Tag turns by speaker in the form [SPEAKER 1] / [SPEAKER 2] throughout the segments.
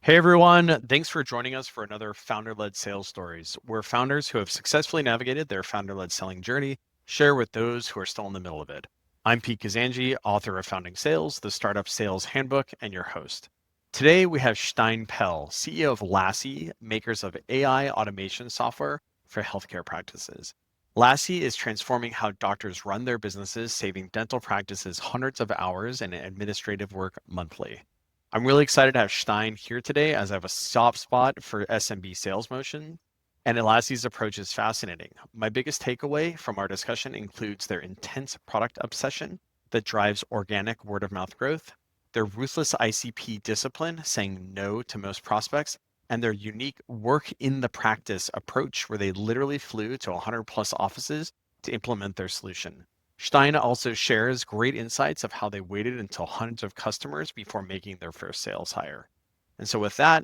[SPEAKER 1] Hey everyone, thanks for joining us for another founder-led sales stories, where founders who have successfully navigated their founder-led selling journey share with those who are still in the middle of it. I'm Pete Kazanji, author of Founding Sales, the Startup Sales Handbook, and your host. Today we have Steijn Pelle, CEO of Lassie, makers of AI automation software for healthcare practices. Lassie is transforming how doctors run their businesses, saving dental practices hundreds of hours in administrative work monthly. I'm really excited to have Steijn here today as I have a soft spot for SMB sales motion, and Elassi's approach is fascinating. My biggest takeaway from our discussion includes their intense product obsession that drives organic word of mouth growth, their ruthless ICP discipline, saying no to most prospects, and their unique work in the practice approach where they literally flew to 100 plus offices to implement their solution. Steijn also shares great insights of how they waited until hundreds of customers before making their first sales hire. And so with that,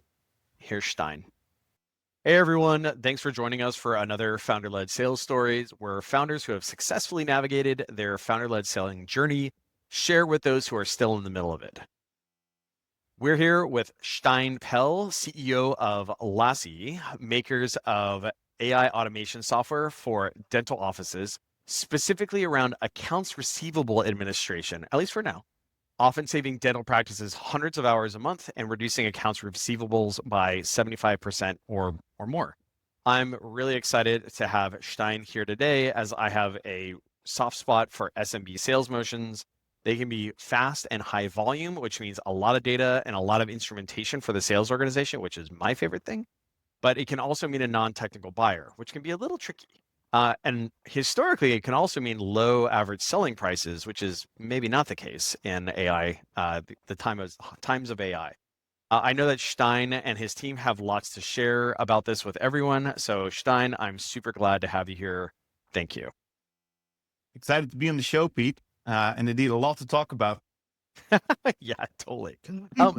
[SPEAKER 1] here's Steijn. Hey everyone, thanks for joining us for another founder-led sales stories where founders who have successfully navigated their founder-led selling journey share with those who are still in the middle of it. We're here with Steijn Pelle, CEO of Lassie, makers of AI automation software for dental offices, specifically around accounts receivable administration, at least for now, often saving dental practices hundreds of hours a month and reducing accounts receivables by 75% or more. I'm really excited to have Steijn here today as I have a soft spot for SMB sales motions. They can be fast and high volume, which means a lot of data and a lot of instrumentation for the sales organization, which is my favorite thing. But it can also mean a non-technical buyer, which can be a little tricky. And historically, it can also mean low average selling prices, which is maybe not the case in AI, the times of AI. I know that Steijn and his team have lots to share about this with everyone. So Steijn, I'm super glad to have you here. Thank you.
[SPEAKER 2] Excited to be on the show, Pete. And indeed, a lot to talk about.
[SPEAKER 1] Yeah, totally.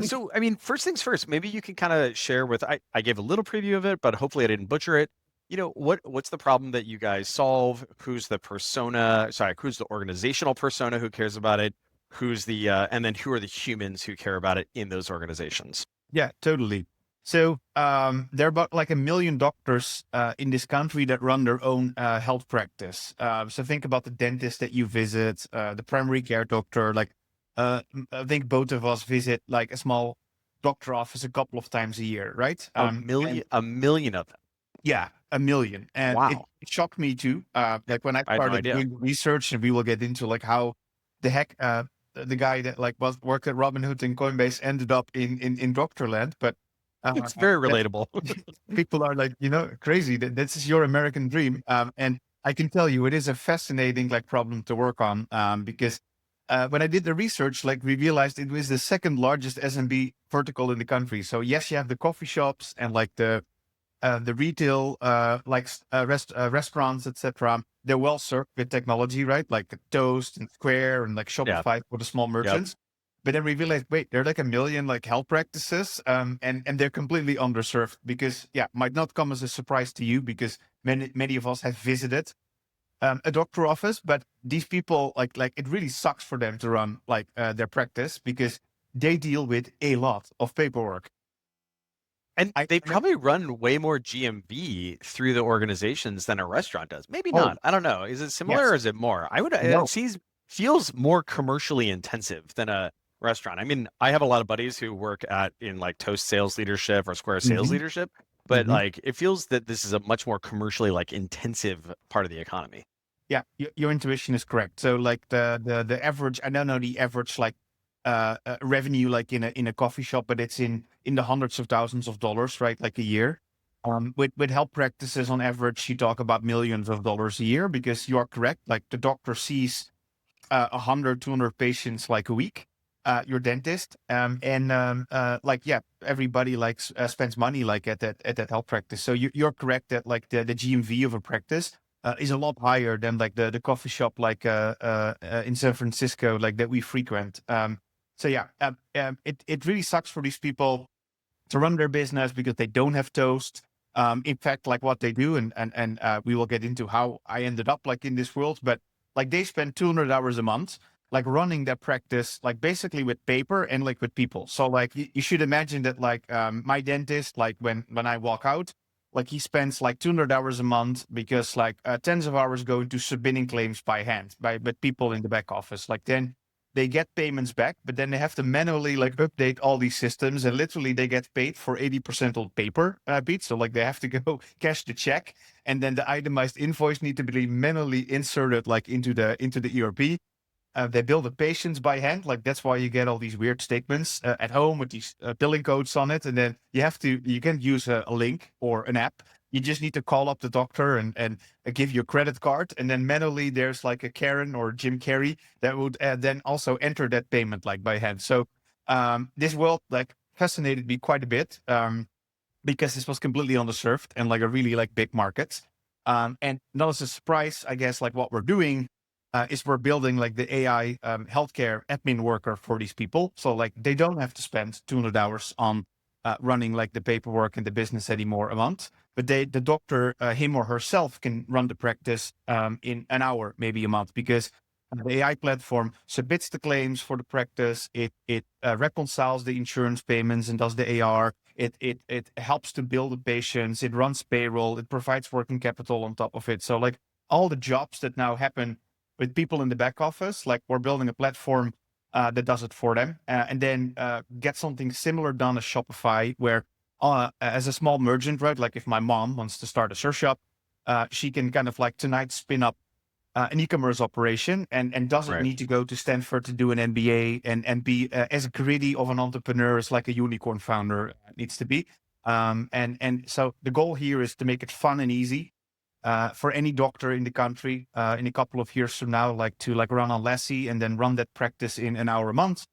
[SPEAKER 1] So, I mean, first things first, maybe you can kind of share with, I gave a little preview of it, but hopefully I didn't butcher it. What's the problem that you guys solve? Who's the who's the organizational persona who cares about it? And then who are the humans who care about it in those organizations?
[SPEAKER 2] Yeah, totally. So there are about like 1 million doctors in this country that run their own health practice. So think about the dentist that you visit, the primary care doctor. I think both of us visit like a small doctor office a couple of times a year, right?
[SPEAKER 1] A million of them.
[SPEAKER 2] Yeah, 1 million. And it
[SPEAKER 1] Wow.
[SPEAKER 2] shocked me too. Like when I
[SPEAKER 1] I had no
[SPEAKER 2] started
[SPEAKER 1] idea.
[SPEAKER 2] doing research, and we will get into like how the heck the guy that like worked at Robinhood and Coinbase ended up in Doctorland. But
[SPEAKER 1] It's very
[SPEAKER 2] yeah,
[SPEAKER 1] relatable.
[SPEAKER 2] people are like, crazy. This is your American dream. And I can tell you, it is a fascinating like problem to work on. Because when I did the research, like we realized it was the second largest SMB vertical in the country. So yes, you have the coffee shops and like the retail, restaurants, etc. They're well served with technology, right? Like Toast and Square and like
[SPEAKER 1] Yeah.
[SPEAKER 2] Shopify for the small
[SPEAKER 1] Yep.
[SPEAKER 2] merchants. But then we realized, wait, there are like 1 million like health practices, and they're completely underserved because, yeah, might not come as a surprise to you because many of us have visited a doctor office, but these people like it really sucks for them to run like their practice because they deal with a lot of paperwork.
[SPEAKER 1] And
[SPEAKER 2] I
[SPEAKER 1] they
[SPEAKER 2] know.
[SPEAKER 1] probably run way more GMV through the organizations than a restaurant does. Maybe
[SPEAKER 2] Oh,
[SPEAKER 1] not. I don't know. Is it similar or
[SPEAKER 2] yes.
[SPEAKER 1] is it more? It
[SPEAKER 2] No.
[SPEAKER 1] feels more commercially intensive than a restaurant. I mean, I have a lot of buddies who work in like Toast sales leadership or Square sales
[SPEAKER 2] Hmm.
[SPEAKER 1] leadership, but
[SPEAKER 2] Hmm.
[SPEAKER 1] like it feels that this is a much more commercially like intensive part of the economy.
[SPEAKER 2] Yeah, your intuition is correct. So like the average, I don't know the average like revenue like in a coffee shop, but it's in the hundreds of thousands of dollars, right? Like a year. With health practices on average, you talk about millions of dollars a year because you are correct. Like the doctor sees 100, 200 patients like a week. Your dentist, like yeah, everybody like spends money like at that health practice. So you're correct that like the GMV of a practice is a lot higher than like the coffee shop like in San Francisco like that we frequent. So yeah, it really sucks for these people to run their business because they don't have Toast. In fact, like what they do, and we will get into how I ended up like in this world, but like they spend 200 hours a month like running that practice, like basically with paper and like with people. So like you should imagine that like my dentist, like when I walk out, like he spends like 200 hours a month because like tens of hours go into submitting claims by hand by people in the back office. Like then they get payments back, but then they have to manually like update all these systems, and literally they get paid for 80% on paper, Pete. So like they have to go cash the check, and then the itemized invoice need to be manually inserted like into the ERP. They build the patients by hand. Like that's why you get all these weird statements at home with these billing codes on it. And then you can use a link or an app. You just need to call up the doctor and give your credit card. And then manually there's like a Karen or Jim Carrey that would then also enter that payment like by hand. So this world like fascinated me quite a bit because this was completely underserved and like a really like big market. And not as a surprise, I guess, like what we're doing is we're building like the AI healthcare admin worker for these people. So like they don't have to spend 200 hours on running like the paperwork and the business anymore a month, but the doctor, him or herself, can run the practice in an hour, maybe a month, because the AI platform submits the claims for the practice. It reconciles the insurance payments and does the AR. It helps to bill the patients. It runs payroll. It provides working capital on top of it. So like all the jobs that now happen with people in the back office, like we're building a platform that does it for them, and then get something similar done as Shopify, where as a small merchant, right? Like if my mom wants to start a search shop, she can kind of like tonight spin up an e-commerce operation and doesn't
[SPEAKER 1] Right.
[SPEAKER 2] need to go to Stanford to do an MBA and be as gritty of an entrepreneur as like a unicorn founder needs to be. And so the goal here is to make it fun and easy for any doctor in the country in a couple of years from now, like to like run on Lassie and then run that practice in an hour a month.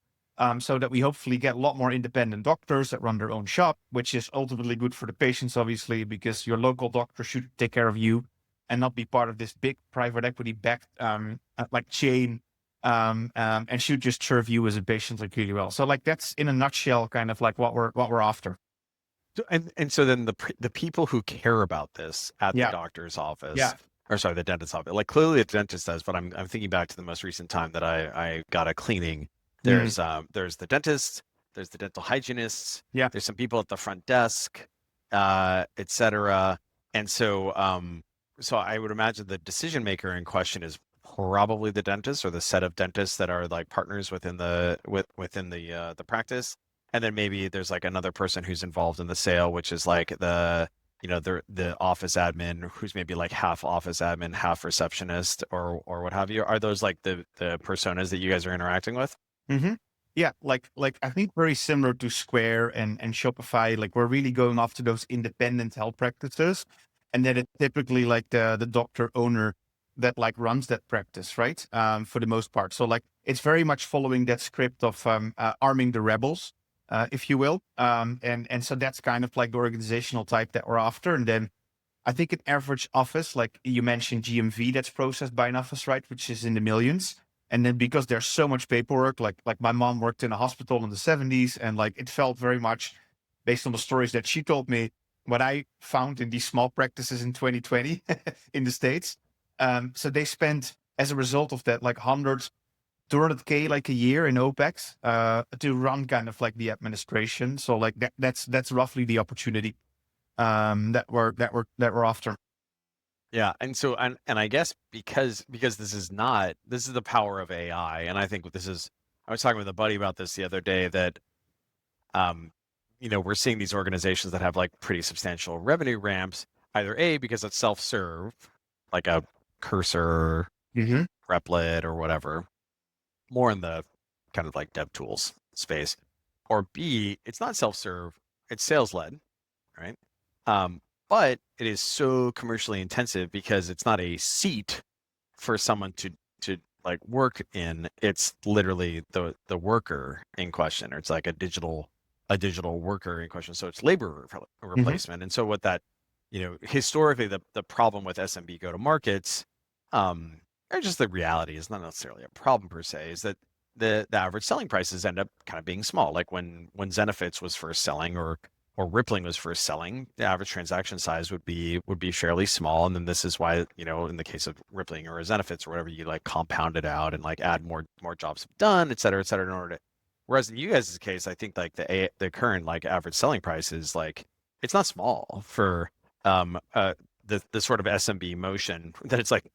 [SPEAKER 2] So that we hopefully get a lot more independent doctors that run their own shop, which is ultimately good for the patients, obviously, because your local doctor should take care of you and not be part of this big private equity backed like chain, and should just serve you as a patient like really well. So like that's in a nutshell kind of like what we're after.
[SPEAKER 1] And so then the people who care about this at the
[SPEAKER 2] Yeah.
[SPEAKER 1] doctor's office,
[SPEAKER 2] Yeah.
[SPEAKER 1] or sorry, the dentist's office, like clearly the dentist does, but I'm thinking back to the most recent time that I got a cleaning.
[SPEAKER 2] Mm,
[SPEAKER 1] There's the dentist, there's the dental hygienists,
[SPEAKER 2] yeah.
[SPEAKER 1] there's some people at the front desk, et cetera. And so I would imagine the decision maker in question is probably the dentist or the set of dentists that are like partners within within the practice. And then maybe there's like another person who's involved in the sale, which is like the office admin who's maybe like half office admin, half receptionist or what have you. Are those like the personas that you guys are interacting with?
[SPEAKER 2] Mm-hmm. Yeah, like I think very similar to Square and Shopify. Like we're really going after those independent health practices, and then it's typically like the doctor owner that like runs that practice, right? For the most part. So like it's very much following that script of arming the rebels, if you will. And so that's kind of like the organizational type that we're after. And then I think an average office, like you mentioned, GMV that's processed by an office, right, which is in the millions. And then because there's so much paperwork, like my mom worked in a hospital in the 70s, and like it felt very much based on the stories that she told me, what I found in these small practices in 2020 in the States. So they spent, as a result of that, like 200K like a year in OPEX to run kind of like the administration. So like that's roughly the opportunity that we're after.
[SPEAKER 1] Yeah, and so and I guess because this is the power of AI, and I think this is I was talking with a buddy about this the other day that um we're seeing these organizations that have like pretty substantial revenue ramps, either A, because it's self-serve, like a Cursor,
[SPEAKER 2] Mm-hmm.
[SPEAKER 1] Replit, or whatever, more in the kind of like dev tools space, or B, it's not self-serve, it's sales-led, right? Um, but it is so commercially intensive because it's not a seat for someone to like work in. It's literally the worker in question, or it's like a digital worker in question. So it's labor
[SPEAKER 2] Mm-hmm.
[SPEAKER 1] replacement. And so what that, historically the problem with SMB go to markets, or just the reality is not necessarily a problem per se, is that the average selling prices end up kind of being small. Like when Zenefits was first selling, or or Rippling was first selling, the average transaction size would be fairly small. And then this is why, in the case of Rippling or Zenefits or whatever, you like compound it out and like add more jobs done, et cetera, in order to. Whereas in you guys' case, I think like the current like average selling price is like it's not small for the sort of SMB motion that it's like,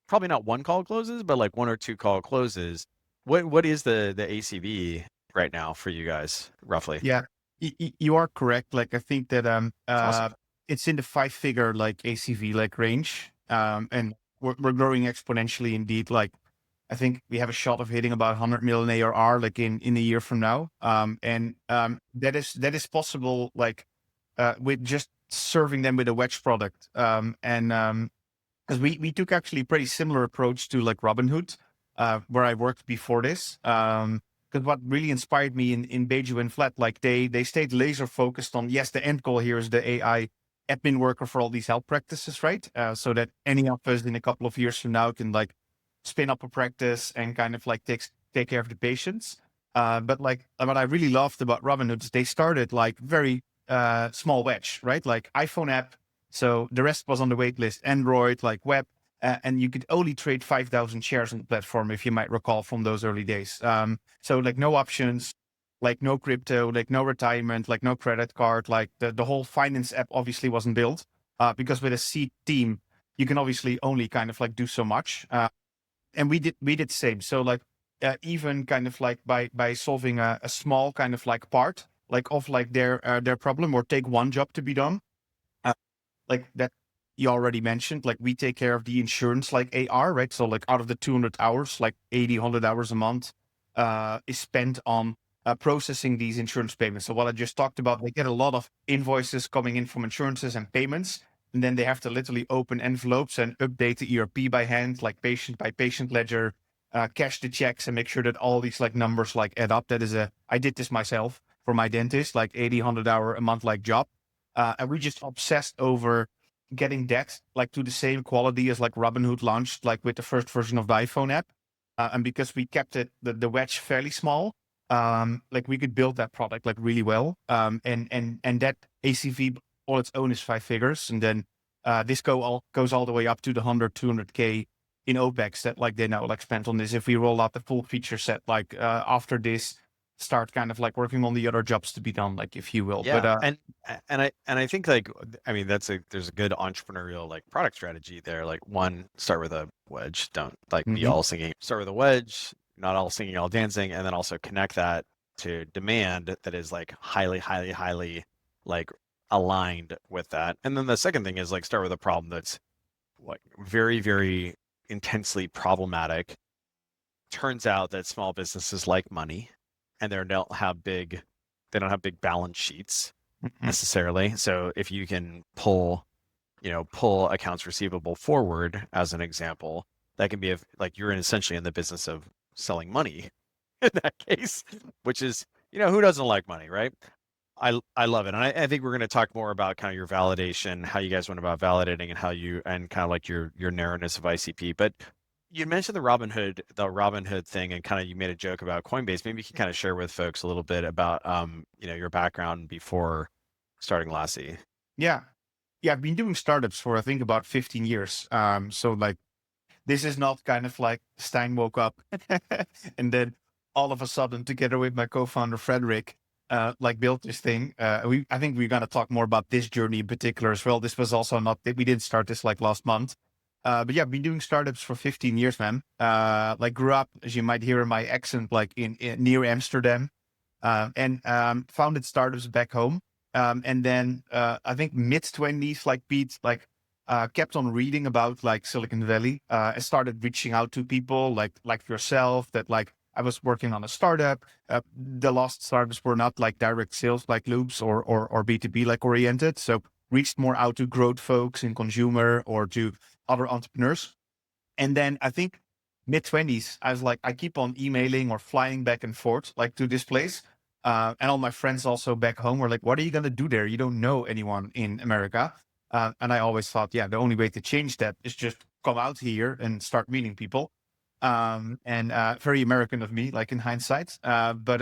[SPEAKER 1] probably not one call closes, but like one or two call closes. What is the ACV right now for you guys, roughly?
[SPEAKER 2] Yeah, you are correct. Like I think that
[SPEAKER 1] Awesome.
[SPEAKER 2] it's in the 5-figure like ACV like range, and we're growing exponentially indeed. Like I think we have a shot of hitting about 100 million ARR like in a year from now. And that is possible like with just serving them with a wedge product. And because we took actually a pretty similar approach to like Robinhood, where I worked before this. Because what really inspired me in Beju and Flat, like they stayed laser focused on, yes, the end goal here is the AI admin worker for all these health practices, right? So that any of us in a couple of years from now can like spin up a practice and kind of like take care of the patients. But like what I really loved about Robinhood is they started like very small wedge, right? Like iPhone app. So the rest was on the wait list, Android, like web, and you could only trade 5,000 shares on the platform, if you might recall from those early days. So like no options, like no crypto, like no retirement, like no credit card, like the whole finance app obviously wasn't built because with a seed team, you can obviously only kind of like do so much. And we did the same. So like even kind of like by solving a small kind of like part like of like their problem, or take one job to be done, like that you already mentioned, like we take care of the insurance like AR, right? So like out of the 200 hours, like 80, 100 hours a month is spent on processing these insurance payments. So what I just talked about, they get a lot of invoices coming in from insurances and payments, and then they have to literally open envelopes and update the ERP by hand, like patient by patient ledger, cash the checks and make sure that all these like numbers like add up. I did this myself for my dentist, like 80, 100 hour a month like job. And we just obsessed over getting that like to the same quality as like Robinhood launched like with the first version of the iPhone app. And because we kept the wedge fairly small, like we could build that product like really well. And that ACV all its own is 5 figures. And then this goes all the way up to the 100, 200K in OPEX that like they now like spent on this. If we roll out the full feature set, like after this, start kind of like working on the other jobs to be done, like if you will. But
[SPEAKER 1] Yeah, and I think like I mean there's a good entrepreneurial like product strategy there. Like one, start with a wedge. Don't like be
[SPEAKER 2] mhm.
[SPEAKER 1] all singing. Start with a wedge, not all singing, all dancing, and then also connect that to demand that is like highly like aligned with that. And then the second thing is like start with a problem that's like very intensely problematic. Turns out that small businesses like money, and they don't have big balance sheets
[SPEAKER 2] Mhm.
[SPEAKER 1] necessarily. So if you can pull accounts receivable forward as an example, that can be like you're essentially in the business of selling money in that case, which is, who doesn't like money, right? I love it. And I think we're going to talk more about kind of your validation, how you guys went about validating and and kind of like your narrowness of ICP. But you mentioned the Robinhood thing, and kind of you made a joke about Coinbase. Maybe you can kind of share with folks a little bit about, your background before starting Lassie.
[SPEAKER 2] Yeah. Yeah, I've been doing startups for I think about 15 years. So like this is not kind of like Stein woke up and then all of a sudden, together with my co-founder Frederick, like built this thing. I think we're gonna talk more about this journey in particular as well. This was also not we didn't start this like last month. But yeah, I've been doing startups for 15 years, man. Like grew up, as you might hear in my accent, like in near Amsterdam, and founded startups back home. And then I think mid 20s, like Pete, like kept on reading about like Silicon Valley. I started reaching out to people like yourself that like I was working on a startup. The last startups were not like direct sales like loops or B2B like oriented. So reached more out to growth folks in consumer or to other entrepreneurs. And then I think mid 20s, I was like, I keep on emailing or flying back and forth like to this place. And all my friends also back home were like, what are you going to do there? You don't know anyone in America. And I always thought, yeah, the only way to change that is just come out here and start meeting people. And very American of me, like in hindsight. But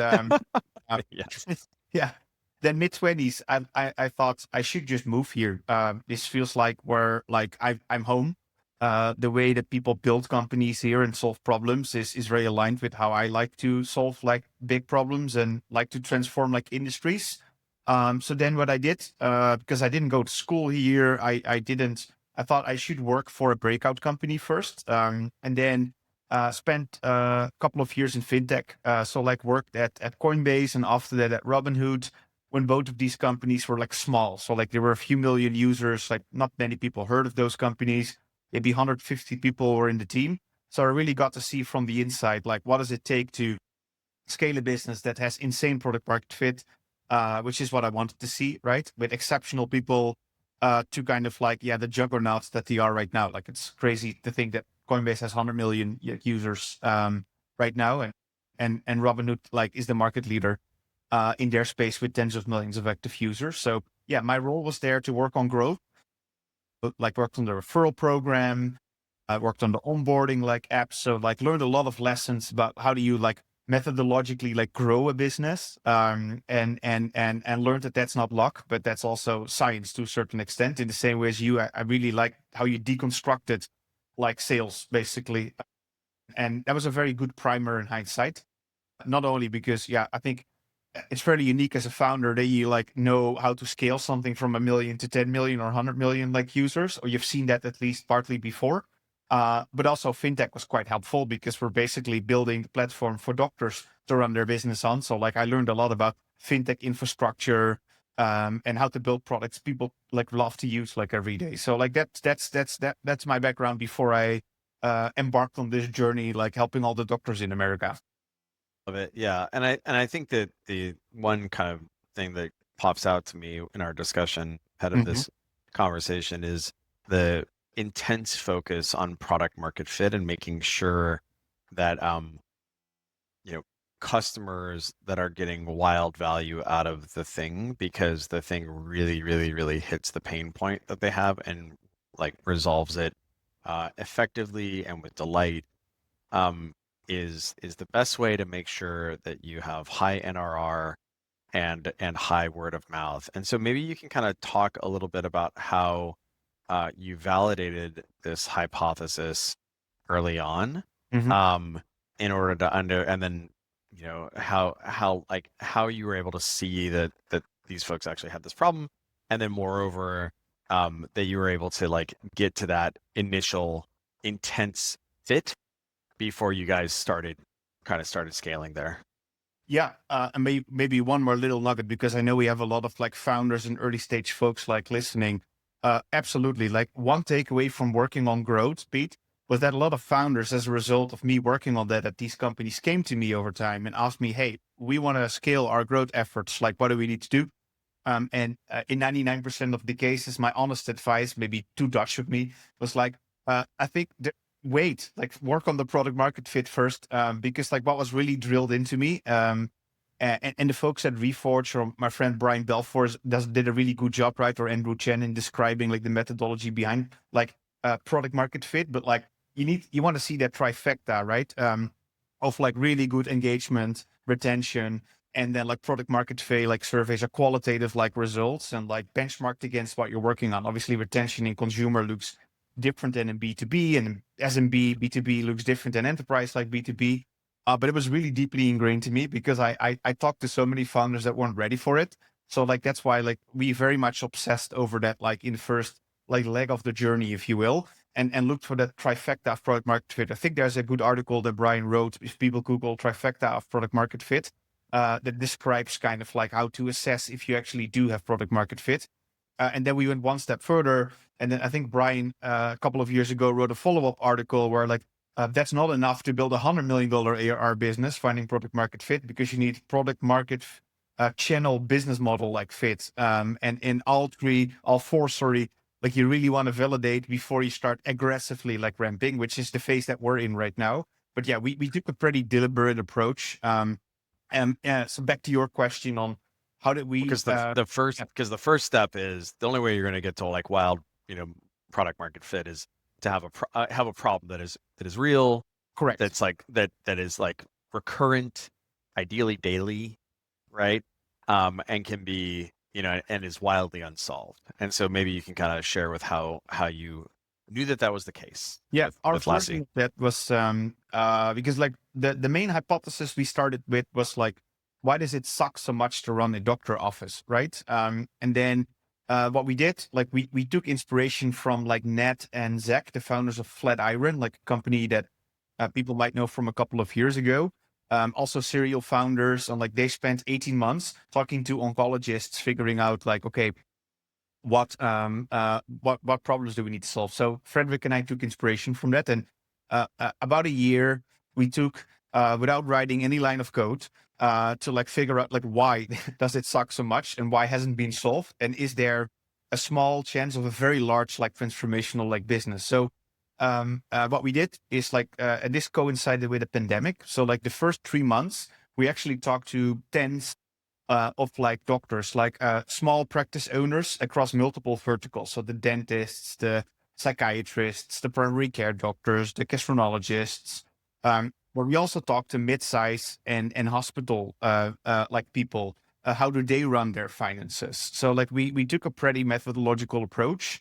[SPEAKER 1] Yes.
[SPEAKER 2] yeah. then mid-20s, I thought I should just move here. This feels like where like I'm home. The way that people build companies here and solve problems is very aligned with how I like to solve like big problems and like to transform like industries. So then what I did, because I didn't go to school here, I thought I should work for a breakout company first, and then spent a couple of years in fintech. So like worked at Coinbase and after that at Robinhood, when both of these companies were like small. So like there were a few million users, like not many people heard of those companies. Maybe 150 people were in the team. So I really got to see from the inside, like what does it take to scale a business that has insane product market fit, which is what I wanted to see, right? With exceptional people to kind of like, yeah, the juggernauts that they are right now. Like it's crazy to think that Coinbase has 100 million users right now. And Robinhood like is the market leader in their space with tens of millions of active users. So yeah, my role was there to work on growth, like worked on the referral program. I worked on the onboarding like apps. So like learned a lot of lessons about how do you like methodologically like grow a business, and learned that that's not luck, but that's also science to a certain extent. In the same way as you, I really like how you deconstructed like sales basically. And that was a very good primer in hindsight. Not only because, yeah, I think it's fairly unique as a founder that you like know how to scale something from 1 million to 10 million or 100 million like users, or you've seen that at least partly before. But also fintech was quite helpful because we're basically building the platform for doctors to run their business on. So like I learned a lot about fintech infrastructure, and how to build products people like love to use like every day. So like that's my background before I embarked on this journey, like helping all the doctors in America.
[SPEAKER 1] Of it. Yeah. And I think that the one kind of thing that pops out to me in our discussion ahead of
[SPEAKER 2] Hmm.
[SPEAKER 1] this conversation is the intense focus on product market fit and making sure that you know, customers that are getting wild value out of the thing because the thing really, really, really hits the pain point that they have and like resolves it effectively and with delight, um, is the best way to make sure that you have high NRR and high word of mouth. And so maybe you can kind of talk a little bit about how you validated this hypothesis early on,
[SPEAKER 2] Hmm.
[SPEAKER 1] um, in order to and then how you were able to see that these folks actually had this problem, and then moreover, that you were able to like get to that initial intense fit before you guys started scaling there.
[SPEAKER 2] Yeah, and maybe one more little nugget because I know we have a lot of like founders and early stage folks like listening. Absolutely, like one takeaway from working on growth, Pete, was that a lot of founders, as a result of me working on that at these companies, came to me over time and asked me, "Hey, we want to scale our growth efforts. Like, what do we need to do?" And in 99% of the cases, my honest advice, maybe too Dutch of me, was like, I think wait, like work on the product market fit first, because like what was really drilled into me, and the folks at Reforge or my friend Brian Belfort did a really good job, right? Or Andrew Chen in describing like the methodology behind like product market fit, but like you want to see that trifecta, right? Of like really good engagement, retention, and then like product market fit like surveys are qualitative like results and like benchmarked against what you're working on. Obviously retention in consumer looks different than in B2B, and SMB B2B looks different than enterprise like B2B. But it was really deeply ingrained to me because I talked to so many founders that weren't ready for it. So like that's why like we very much obsessed over that like in the first like leg of the journey, if you will, and looked for that trifecta of product market fit. I think there's a good article that Brian wrote, if people Google trifecta of product market fit, that describes kind of like how to assess if you actually do have product market fit. And then we went one step further. And then I think Brian, a couple of years ago, wrote a follow-up article where like, that's not enough to build $100 million ARR business, finding product market fit, because you need product market channel business model like fit. And in all four, sorry, like you really want to validate before you start aggressively like ramping, which is the phase that we're in right now. But yeah, we took a pretty deliberate approach. And so back to your question on how did we,
[SPEAKER 1] Because
[SPEAKER 2] yeah,
[SPEAKER 1] the first step is the only way you're going to get to like wild, product market fit is to have a problem that is real,
[SPEAKER 2] correct.
[SPEAKER 1] that is like recurrent, ideally daily, right? and can be, and is wildly unsolved. And so maybe you can kind of share with how you knew that that was the case
[SPEAKER 2] Yeah, our
[SPEAKER 1] with Lassie.
[SPEAKER 2] version of that was because like the main hypothesis we started with was like, why does it suck so much to run a doctor office, right? And then what we did, like we took inspiration from like Ned and Zach, the founders of Flatiron, like a company that people might know from a couple of years ago. Also serial founders, and like they spent 18 months talking to oncologists, figuring out like, okay, what problems do we need to solve? So Frederick and I took inspiration from that, and about a year we took without writing any line of code to like figure out like why does it suck so much and why hasn't been solved, and is there a small chance of a very large like transformational like business? So what we did is like, and this coincided with a pandemic. So like the first 3 months, we actually talked to tens of like doctors, like small practice owners across multiple verticals. So the dentists, the psychiatrists, the primary care doctors, the gastroenterologists. But we also talked to mid-size and hospital like people. How do they run their finances? So like we took a pretty methodological approach,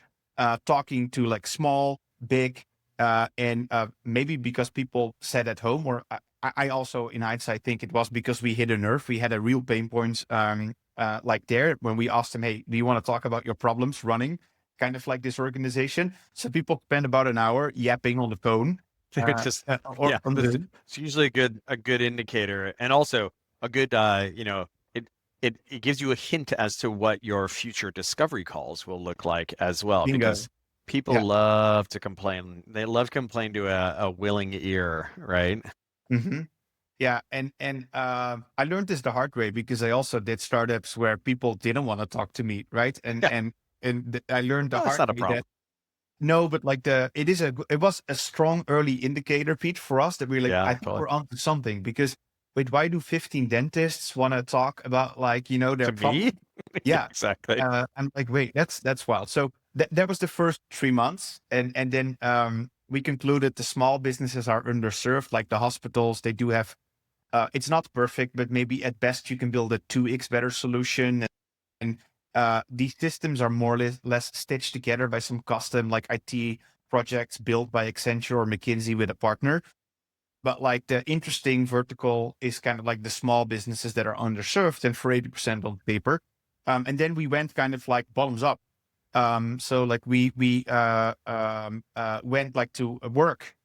[SPEAKER 2] talking to like small, big, and maybe because people sat at home, or I also, in hindsight, think it was because we hit a nerve. We had a real pain point, like there when we asked them, "Hey, do you want to talk about your problems running kind of like this organization?" So people spent about an hour yapping on the phone,
[SPEAKER 1] Just
[SPEAKER 2] or
[SPEAKER 1] yeah,
[SPEAKER 2] on the
[SPEAKER 1] it's usually a good indicator, and also a good it gives you a hint as to what your future discovery calls will look like as well,
[SPEAKER 2] bingo.
[SPEAKER 1] because people
[SPEAKER 2] Yeah.
[SPEAKER 1] love to complain. They love to complain to a willing ear, right?
[SPEAKER 2] hmm Yeah, and I learned this the hard way because I also did startups where people didn't want to talk to me, right? And
[SPEAKER 1] Yeah,
[SPEAKER 2] and I learned the
[SPEAKER 1] well, that's
[SPEAKER 2] hard
[SPEAKER 1] not a
[SPEAKER 2] way that
[SPEAKER 1] problem.
[SPEAKER 2] no, but like it was a strong early indicator, Pete, for us that we're like,
[SPEAKER 1] Yeah,
[SPEAKER 2] I think
[SPEAKER 1] totally.
[SPEAKER 2] we're onto something because wait, why do 15 dentists want to talk about like, their
[SPEAKER 1] To me,
[SPEAKER 2] problem? Yeah.
[SPEAKER 1] exactly.
[SPEAKER 2] I'm like, wait, that's wild. So that was the first 3 months. And then we concluded the small businesses are underserved, like the hospitals, they do have it's not perfect, but maybe at best you can build a 2x better solution. And these systems are more or less stitched together by some custom like IT projects built by Accenture or McKinsey with a partner. But like the interesting vertical is kind of like the small businesses that are underserved and for 80% on paper. And then we went kind of like bottoms up. So like we went like to work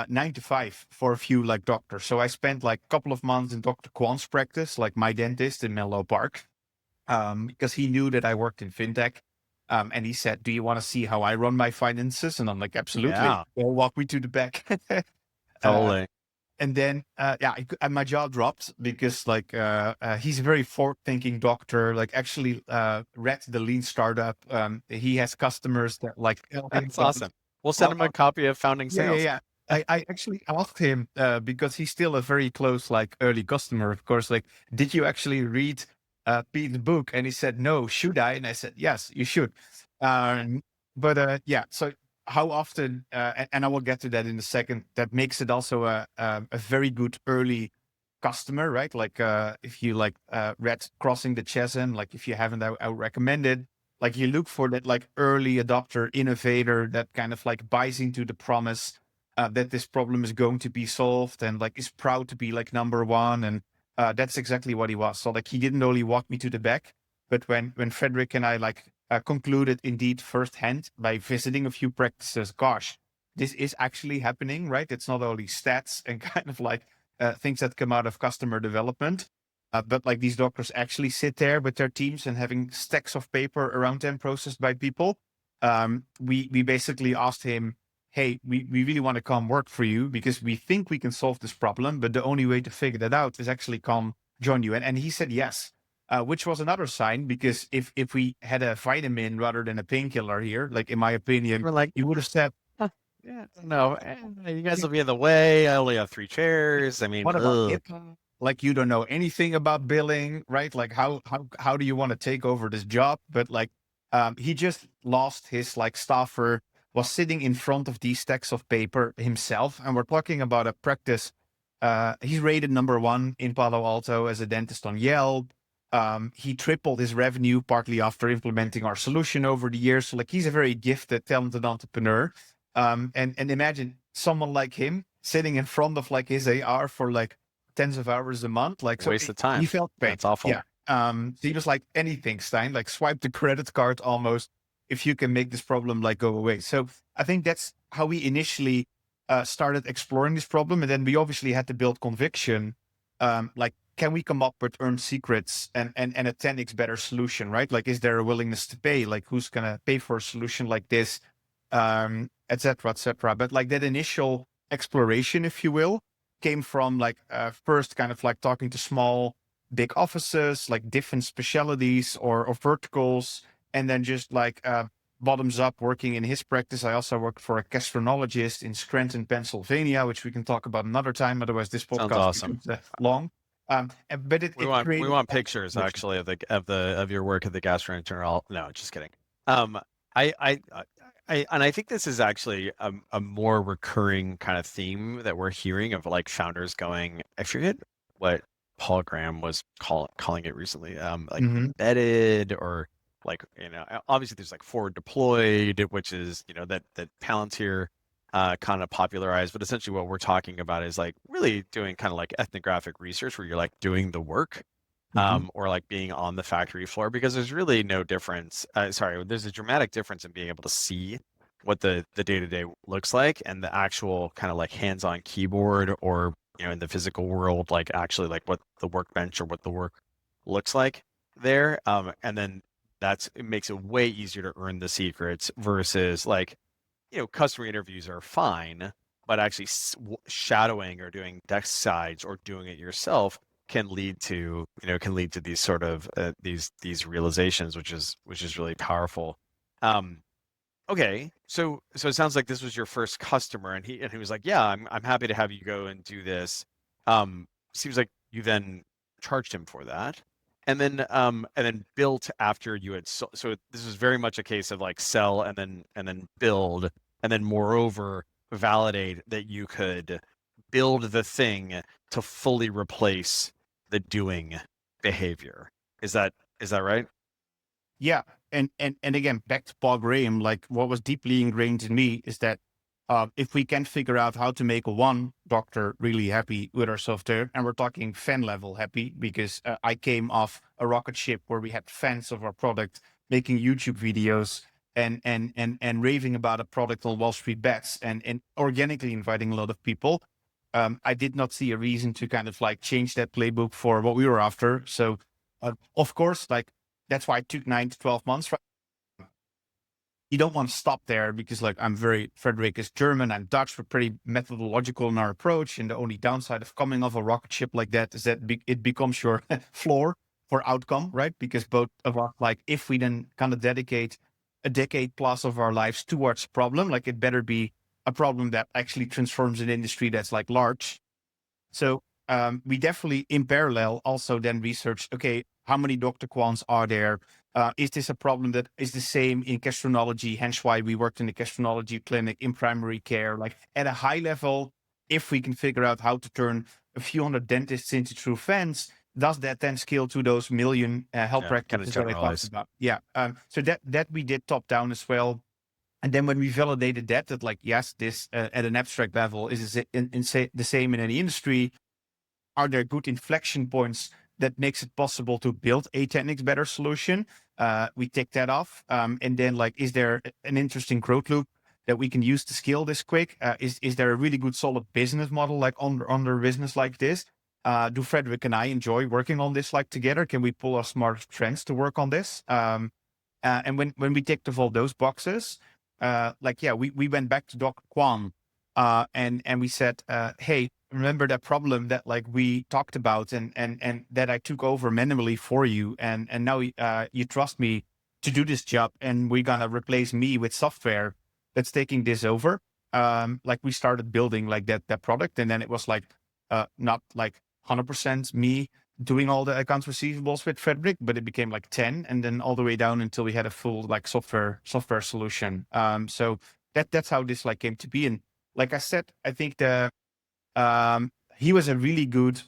[SPEAKER 2] 9 to 5 for a few like doctors. So I spent like a couple of months in Dr. Kwan's practice, like my dentist in Menlo Park, because he knew that I worked in fintech. And he said, "Do you want to see how I run my finances?" And I'm like, "Absolutely.
[SPEAKER 1] Yeah,
[SPEAKER 2] Well, walk me to the back." uh,
[SPEAKER 1] totally.
[SPEAKER 2] and then, yeah, and my jaw dropped because like he's a very forward-thinking doctor. Like actually, read the Lean Startup. He has customers that like tell him
[SPEAKER 1] That's
[SPEAKER 2] about
[SPEAKER 1] awesome. We'll send him a
[SPEAKER 2] how
[SPEAKER 1] copy of Founding
[SPEAKER 2] yeah, yeah,
[SPEAKER 1] Sales.
[SPEAKER 2] yeah. I actually asked him because he's still a very close, like early customer, of course. Like, did you actually read Pete's book? And he said, no. Should I? And I said, yes, you should. Um, but yeah. So how often? And I will get to that in a second. That makes it also a very good early customer, right? Like if you like read Crossing the Chasm, like if you haven't, I would recommend it. Like you look for that like early adopter innovator that kind of like buys into the promise that this problem is going to be solved and like is proud to be like number one. And that's exactly what he was. So like he didn't only walk me to the back, but when Frederick and I like concluded indeed firsthand by visiting a few practices, gosh, this is actually happening, right? It's not only stats and kind of like things that come out of customer development. But like these doctors actually sit there with their teams and having stacks of paper around them processed by people. We basically asked him, hey, we really want to come work for you because we think we can solve this problem, but the only way to figure that out is actually come join you. And he said yes, which was another sign because if we had a vitamin rather than a painkiller here, like in my opinion,
[SPEAKER 1] We're like,
[SPEAKER 2] he would have said,
[SPEAKER 1] huh, yeah, I don't know. You guys will be in the way. I only have 3 chairs. I mean,
[SPEAKER 2] what about
[SPEAKER 1] ugh.
[SPEAKER 2] HIPAA? Like you don't know anything about billing, right? Like how do you want to take over this job? But like he just lost his like staffer, was sitting in front of these stacks of paper himself. And we're talking about a practice. He's rated number one in Palo Alto as a dentist on Yelp. He tripled his revenue partly after implementing our solution over the years. So like he's a very gifted, talented entrepreneur. And imagine someone like him sitting in front of like his AR for like tens of hours a month. Like so
[SPEAKER 1] Waste of
[SPEAKER 2] he
[SPEAKER 1] time.
[SPEAKER 2] felt pain.
[SPEAKER 1] That's awful.
[SPEAKER 2] Yeah. So he was like, anything, Stein, like swipe the credit card almost if you can make this problem like go away. So I think that's how we initially started exploring this problem. And then we obviously had to build conviction. Like, can we come up with earned secrets and a 10x better solution, right? Like, is there a willingness to pay? Like, who's going to pay for a solution like this? Et cetera, et cetera. But like that initial exploration, if you will, came from like first kind of like talking to small, big offices, like different specialties or verticals, and then just like bottoms up working in his practice. I also worked for a gastroenterologist in Scranton, Pennsylvania, which we can talk about another time. Otherwise, this
[SPEAKER 1] Sounds
[SPEAKER 2] podcast
[SPEAKER 1] awesome.
[SPEAKER 2] becomes long. But it
[SPEAKER 1] We
[SPEAKER 2] created
[SPEAKER 1] want pictures actually of your work at the gastroenterologist. No, just kidding. Um, I think this is actually a more recurring kind of theme that we're hearing of like founders going. I forget what Paul Graham was calling it recently. Like embedded or like obviously there's like forward deployed, which is that Palantir kind of popularized, but essentially what we're talking about is like really doing kind of like ethnographic research where you're like doing the work or like being on the factory floor because there's really no difference. There's a dramatic difference in being able to see what the day-to-day looks like and the actual kind of like hands-on keyboard or in the physical world, like actually like what the workbench or what the work looks like there. And then it makes it way easier to earn the secrets versus like customer interviews are fine, but actually shadowing or doing desk sides or doing it yourself can lead to these sort of these realizations, which is really powerful. Okay, so it sounds like this was your first customer, and he was like, yeah, I'm happy to have you go and do this. Seems like you then charged him for that. And then built after you had so this was very much a case of like sell and then build and then moreover validate that you could build the thing to fully replace the doing behavior. Is that right?
[SPEAKER 2] Yeah, and again, back to Paul Graham, like what was deeply ingrained in me is that if we can figure out how to make one doctor really happy with our software, and we're talking fan level happy, because I came off a rocket ship where we had fans of our product making YouTube videos and raving about a product on Wall Street bets and organically inviting a lot of people. I did not see a reason to kind of like change that playbook for what we were after. So, of course, like that's why it took 9 to 12 months. You don't want to stop there because like Frederick is German, I'm Dutch, we're pretty methodological in our approach. And the only downside of coming off a rocket ship like that is that it becomes your floor for outcome, right? Because both of us, like if we then kind of dedicate a decade plus of our lives towards a problem, like it better be a problem that actually transforms an industry that's like large. So we definitely in parallel also then researched, okay, how many Dr. Quants are there? Is this a problem that is the same in gastroenterology? Hence why we worked in the gastroenterology clinic in primary care. Like at a high level, if we can figure out how to turn a few hundred dentists into true fans, does that then scale to those million health practices that I talked about? Yeah. So that we did top down as well. And then when we validated that like, yes, this at an abstract level is the same in any industry. Are there good inflection points that makes it possible to build a 10x better solution? We take that off. And then like, is there an interesting growth loop that we can use to scale this quick? Is there a really good solid business model like under a business like this? Do Frederick and I enjoy working on this like together? Can we pull our smart friends to work on this? And when we ticked off all those boxes, we went back to Dr. Kwan and we said, hey, remember that problem that like we talked about and that I took over manually for you. And now you trust me to do this job and we're going to replace me with software that's taking this over. Like we started building like that product. And then it was like, not like 100% me doing all the accounts receivables with Frederick, but it became like 10 and then all the way down until we had a full like software solution. So that's how this like came to be. And like I said, I think he was a really good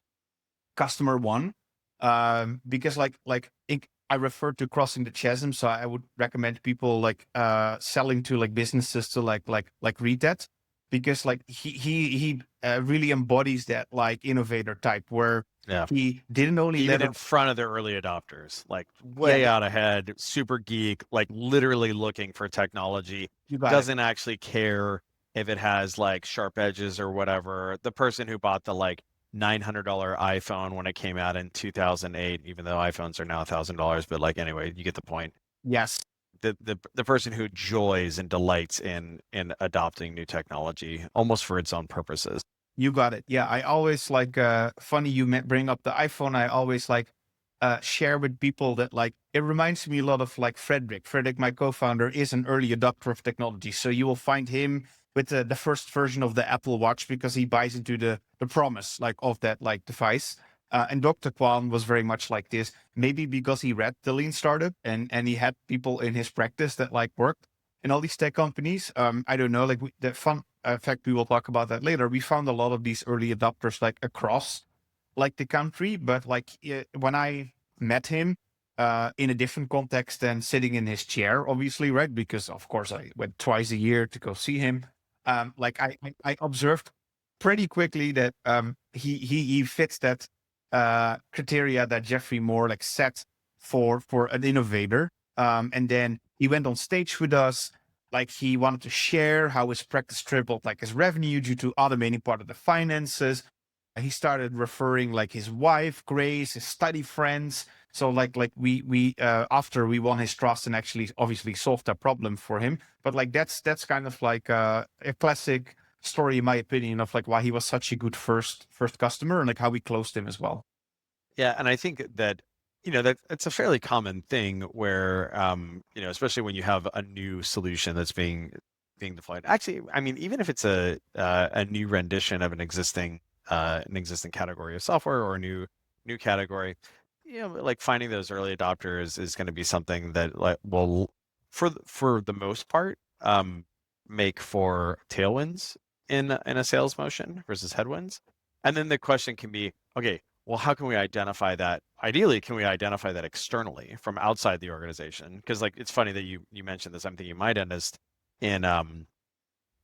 [SPEAKER 2] customer one. Because I refer to crossing the chasm, so I would recommend people like selling to like businesses to read that, because like he really embodies that like innovator type where
[SPEAKER 1] Yeah.
[SPEAKER 2] he didn't only
[SPEAKER 1] Even
[SPEAKER 2] let
[SPEAKER 1] in
[SPEAKER 2] up.
[SPEAKER 1] front of the early adopters, like
[SPEAKER 2] Yeah,
[SPEAKER 1] way out ahead, super geek, like literally looking for technology,
[SPEAKER 2] you got it.
[SPEAKER 1] doesn't actually care if it has like sharp edges or whatever. The person who bought the like $900 iPhone when it came out in 2008, even though iPhones are now $1,000, but like anyway, you get the point.
[SPEAKER 2] Yes.
[SPEAKER 1] The person who joys and delights in adopting new technology almost for its own purposes.
[SPEAKER 2] You got it. Yeah, I always like funny you bring up the iPhone. I always like share with people that like it reminds me a lot of like Frederick. Frederick, my co-founder, is an early adopter of technology. So you will find him with the first version of the Apple Watch because he buys into the promise like of that like device. And Dr. Kwan was very much like this, maybe because he read the Lean Startup and he had people in his practice that like worked in all these tech companies. I don't know, like the fun fact, we will talk about that later. We found a lot of these early adopters like across like the country, but like when I met him in a different context than sitting in his chair, obviously, right? Because of course I went twice a year to go see him. I observed pretty quickly that he fits that criteria that Jeffrey Moore like set for an innovator. And then he went on stage with us, like he wanted to share how his practice tripled like his revenue due to automating part of the finances. He started referring like his wife Grace, his study friends. So we after we won his trust and actually obviously solved that problem for him. But like that's kind of like a classic story in my opinion of like why he was such a good first customer and like how we closed him as well.
[SPEAKER 1] Yeah, and I think that that it's a fairly common thing where especially when you have a new solution that's being deployed. Actually, I mean, even if it's a new rendition of an existing category of software or a new category, like finding those early adopters is going to be something that like will for the most part make for tailwinds in a sales motion versus headwinds. And then the question can be, okay, well, how can we identify that? Ideally, can we identify that externally from outside the organization? Because like it's funny that you mentioned this. I'm thinking my dentist in in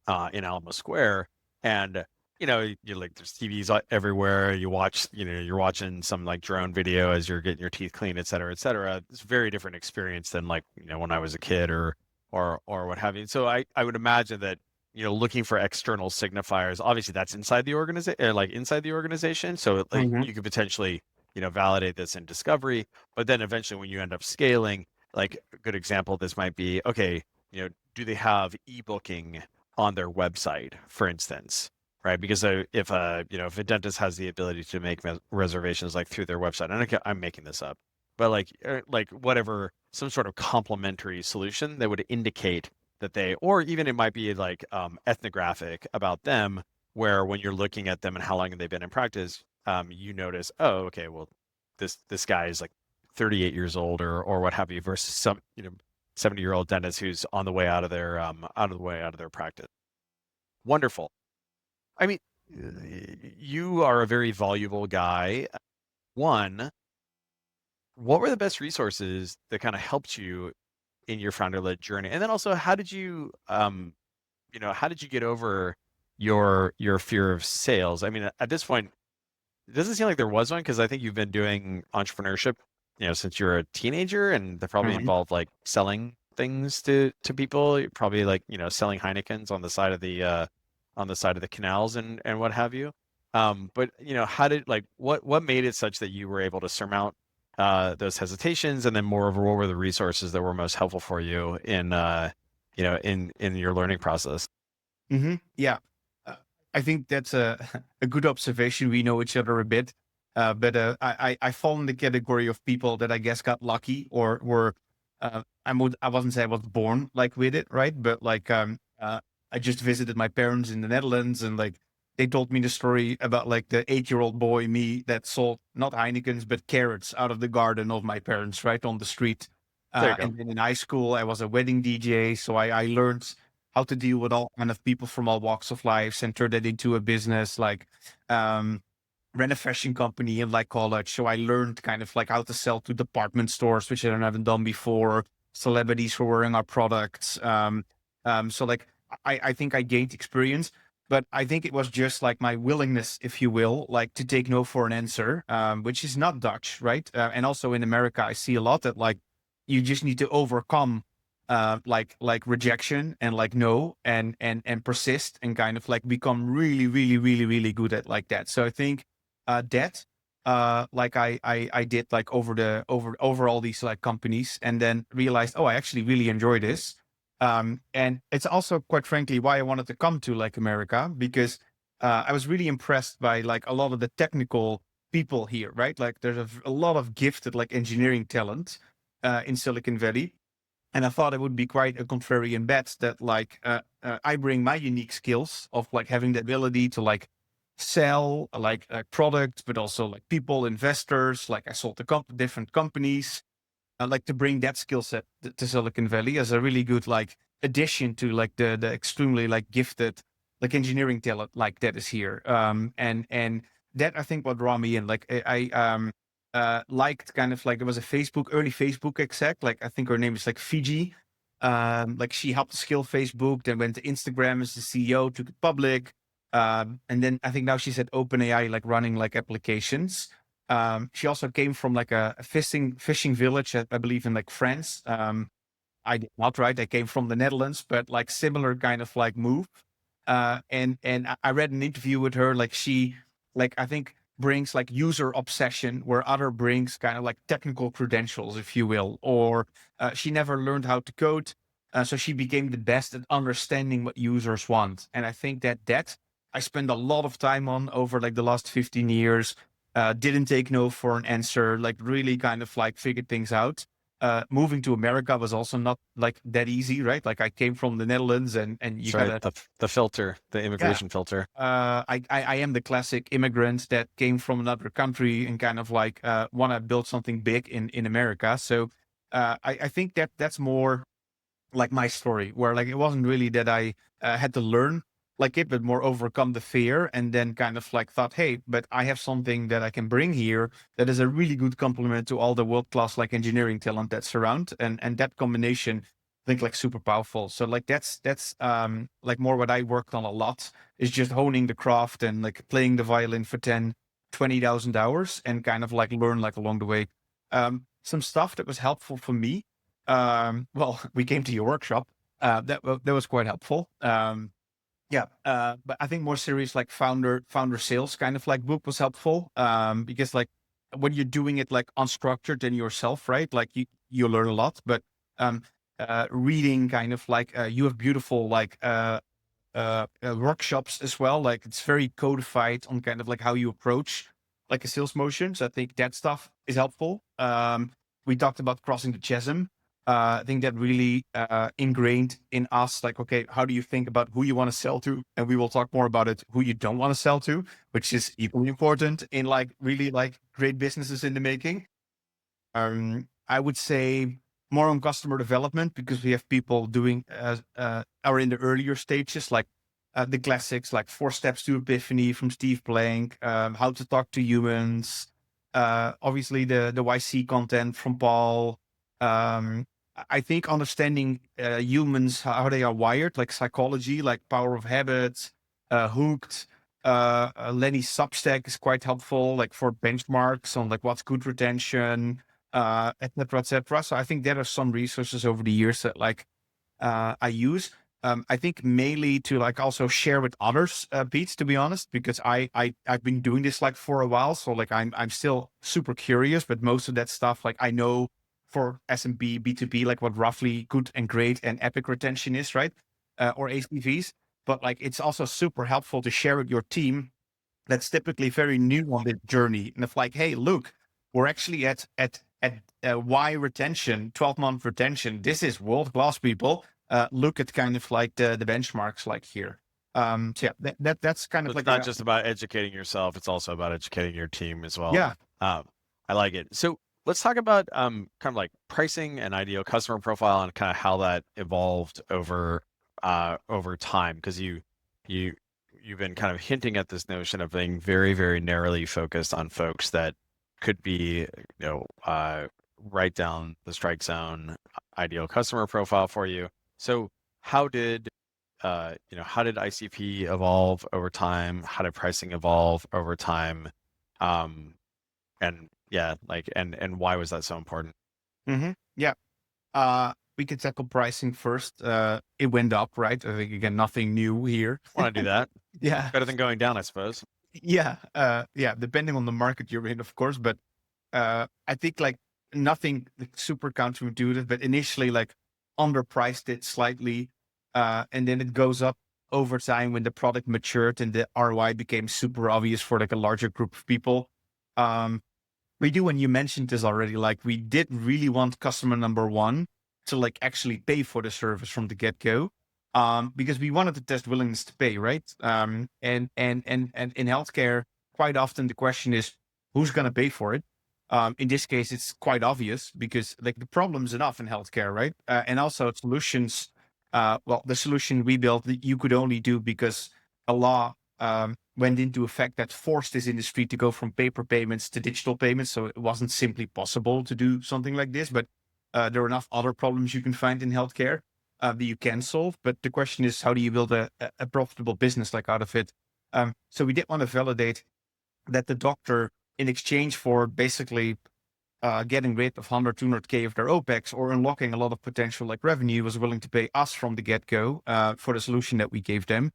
[SPEAKER 1] Alamo Square, and you like there's TVs everywhere. You watch, you're watching some like drone video as you're getting your teeth cleaned, et cetera, et cetera. It's a very different experience than like when I was a kid or what have you. So I would imagine that looking for external signifiers, obviously that's inside the organization, like inside the organization. So like
[SPEAKER 2] Mhm.
[SPEAKER 1] you could potentially validate this in discovery, but then eventually when you end up scaling, like a good example of this might be, okay, do they have e-booking on their website, for instance, right? Because if a dentist has the ability to make reservations like through their website, and I'm making this up, but like whatever, some sort of complementary solution that would indicate that or even it might be like ethnographic about them, where when you're looking at them and how long they've been in practice, you notice, oh, okay, well, this guy is like 38 years old or what have you, versus some 70-year-old dentist who's on the way out of their practice. Wonderful. I mean, you are a very voluble guy. One, what were the best resources that kind of helped you in your founder-led journey? And then also, how did you get over your fear of sales? I mean, at this point, it doesn't seem like there was one because I think you've been doing entrepreneurship, since you're a teenager, and that probably
[SPEAKER 2] Mhm.
[SPEAKER 1] involved like selling things to people, probably like selling Heinekens on the side of the canals and what have you. But how did like what made it such that you were able to surmount those hesitations, and then moreover, what were the resources that were most helpful for you in your learning process?
[SPEAKER 2] Yeah. Uh, I think that's a a good observation. We know each other a bit, but I fall in the category of people that I guess got lucky or were I wasn't say I was born like with it, right? But like I just visited my parents in the Netherlands and like they told me the story about like the 8-year-old boy me that sold not Heinekens but carrots out of the garden of my parents right on the street.
[SPEAKER 1] There you go.
[SPEAKER 2] And then in high school I was a wedding DJ, so I learned how to deal with all kind of people from all walks of life and turn that into a business. Um, ran a fashion company in like college. So I learned kind of like how to sell to department stores, which I haven't done before. Celebrities who were wearing our products. So like I think I gained experience, but I think it was just like my willingness, if you will, like to take no for an answer, which is not Dutch, right? And also in America, I see a lot that like you just need to overcome like rejection and like no and persist and kind of like become really really really really good at like that. So I think that like I did like over all these like companies, and then realized, oh, I actually really enjoy this. And it's also quite frankly why I wanted to come to like America, because I was really impressed by like a lot of the technical people here, right? Like there's a lot of gifted like engineering talent in Silicon Valley. And I thought it would be quite a contrarian bet that like I bring my unique skills of like having the ability to like sell like products, but also like people, investors. Like I sold to different companies. I like to bring that skill set to Silicon Valley as a really good like addition to like the extremely like gifted like engineering talent like that is here. And that I think what draw me in. Like I liked kind of like there was a early Facebook exec, like I think her name is like Fiji. Like she helped scale Facebook, then went to Instagram as the CEO, took it public. And then I think now she's at OpenAI, like running like applications. She also came from like a fishing village, I believe in like France. I did not, right? I came from the Netherlands, but like similar kind of like move. And I read an interview with her, like she, like I think brings like user obsession where other brings kind of like technical credentials, if you will, or she never learned how to code. So she became the best at understanding what users want. And I think that I spend a lot of time on over like the last 15 years. Didn't take no for an answer, like really kind of like figured things out. Moving to America was also not like that easy, right? Like I came from the Netherlands, and you
[SPEAKER 1] That's right.
[SPEAKER 2] gotta,
[SPEAKER 1] The filter, the
[SPEAKER 2] yeah.
[SPEAKER 1] immigration filter.
[SPEAKER 2] I am the classic immigrant that came from another country and kind of like want to build something big in America. So I think that's more like my story, where like it wasn't really that I had to learn like it, but more overcome the fear, and then kind of like thought, hey, but I have something that I can bring here that is a really good complement to all the world class like engineering talent that's around, and that combination, I think like super powerful. So like that's like more what I worked on a lot, is just honing the craft and like playing the violin for 10, 20,000 hours and kind of like learn like along the way. Some stuff that was helpful for me, well, we came to your workshop. That was quite helpful. Yeah, but I think more serious like founder sales kind of like book was helpful. Because like when you're doing it like unstructured and yourself, right? Like you learn a lot, but um, reading kind of like you have beautiful like workshops as well. Like it's very codified on kind of like how you approach like a sales motion. So I think that stuff is helpful. We talked about crossing the chasm. I think that really ingrained in us, like, okay, how do you think about who you want to sell to? And we will talk more about it, who you don't want to sell to, which is equally important in like really like great businesses in the making. I would say more on customer development, because we have people doing are in the earlier stages, like the classics, like 4 Steps to Epiphany from Steve Blank, how to talk to humans, obviously the YC content from Paul. I think understanding humans, how they are wired, like psychology, like Power of Habits, Hooked. Lenny's Substack is quite helpful, like for benchmarks on like what's good retention, et cetera, et cetera. So I think there are some resources over the years that like I use. I think mainly to like also share with others, Pete, to be honest, because I've been doing this like for a while. So like I'm still super curious, but most of that stuff, like I know for SMB, B2B, like what roughly good and great and epic retention is, right? Or ACVs. But like it's also super helpful to share with your team that's typically very new on the journey. And if like, hey, look, we're actually at Y retention, 12-month retention. This is world class, people. Look at kind of like the benchmarks like here. So yeah, that's kind
[SPEAKER 1] So
[SPEAKER 2] of
[SPEAKER 1] it's
[SPEAKER 2] like
[SPEAKER 1] not just about educating yourself; it's also about educating your team as well.
[SPEAKER 2] yeah.
[SPEAKER 1] I like it. So let's talk about kind of like pricing and ideal customer profile and kind of how that evolved over time, because you you've been kind of hinting at this notion of being very, very narrowly focused on folks that could be, right down the strike zone, ideal customer profile for you. So how did how did ICP evolve over time? How did pricing evolve over time? Um, and yeah, and why was that so important?
[SPEAKER 2] Yeah. We could tackle pricing first. It went up, right? I think again, nothing new here.
[SPEAKER 1] Want to do that?
[SPEAKER 2] Yeah.
[SPEAKER 1] Better than going down, I suppose.
[SPEAKER 2] Yeah. Yeah. Depending on the market you're in, of course. But I think like nothing like, super counterintuitive, but initially like underpriced it slightly. And then it goes up over time when the product matured and the ROI became super obvious for like a larger group of people. Um, we do, and you mentioned this already, like we did really want customer number one to like actually pay for the service from the get-go. Because we wanted to test willingness to pay, right? And in healthcare, quite often the question is who's gonna pay for it? In this case, it's quite obvious because like the problem's enough in healthcare, right? And also solutions. Well, the solution we built that you could only do because a law went into effect that forced this industry to go from paper payments to digital payments. So it wasn't simply possible to do something like this, but there are enough other problems you can find in healthcare that you can solve. But the question is, how do you build a profitable business like out of it? So we did want to validate that the doctor, in exchange for basically getting rid of 100, 200K of their OPEX or unlocking a lot of potential like revenue, was willing to pay us from the get-go for the solution that we gave them.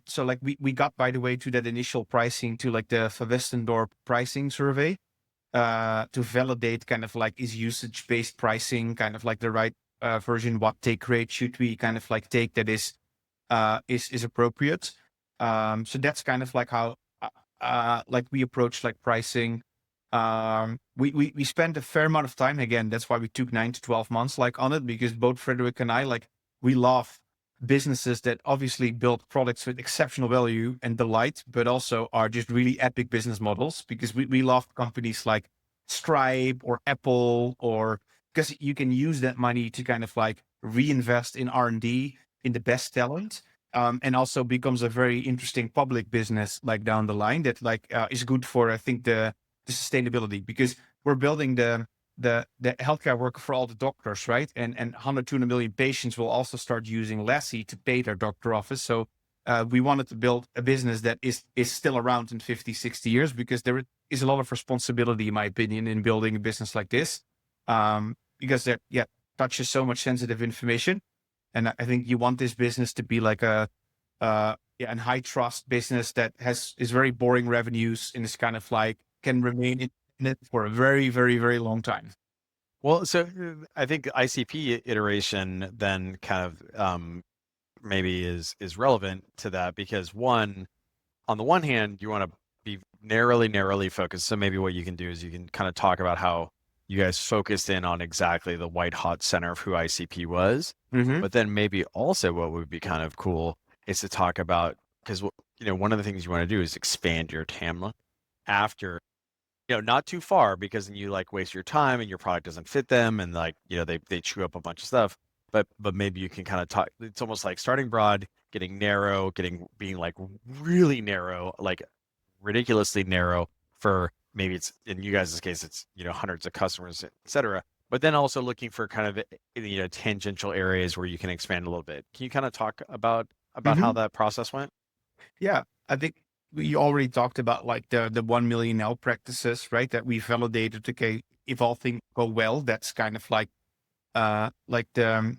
[SPEAKER 2] So like we got, by the way, to that initial pricing to like the Verwestendorp pricing survey, to validate kind of like, is usage-based pricing kind of like the right version? What take rate should we kind of like take that is appropriate? So that's kind of like how, like we approach like pricing. We spent a fair amount of time. Again, that's why we took 9 to 12 months like on it, because both Frederick and I, like we love businesses that obviously build products with exceptional value and delight, but also are just really epic business models, because we love companies like Stripe or Apple, or because you can use that money to kind of like reinvest in R&D in the best talent. And also becomes a very interesting public business like down the line that like is good for, I think, the sustainability, because we're building the healthcare worker for all the doctors, right? And 100, 200 million patients will also start using Lassie to pay their doctor office. So we wanted to build a business that is still around in 50, 60 years, because there is a lot of responsibility, in my opinion, in building a business like this. Because that, touches so much sensitive information. And I think you want this business to be like a high trust business that is very boring revenues and is kind of like can remain in it for a very, very, very long time.
[SPEAKER 1] Well, so I think the ICP iteration then kind of maybe is relevant to that, because on the one hand, you want to be narrowly focused. So maybe what you can do is you can kind of talk about how you guys focused in on exactly the white hot center of who ICP was.
[SPEAKER 2] Mm-hmm.
[SPEAKER 1] But then maybe also what would be kind of cool is to talk about, because one of the things you want to do is expand your TAM after, not too far, because then you like waste your time and your product doesn't fit them, and like, they chew up a bunch of stuff. But maybe you can kind of talk, it's almost like starting broad, getting narrow, being like really narrow, like ridiculously narrow for maybe it's, in you guys' case, it's, hundreds of customers, et cetera. But then also looking for kind of, tangential areas where you can expand a little bit. Can you kind of talk about
[SPEAKER 2] Mm-hmm.
[SPEAKER 1] how that process went?
[SPEAKER 2] Yeah, I think we already talked about like the 1 million now practices, right? That we validated. Okay, if all things go well, that's kind of like the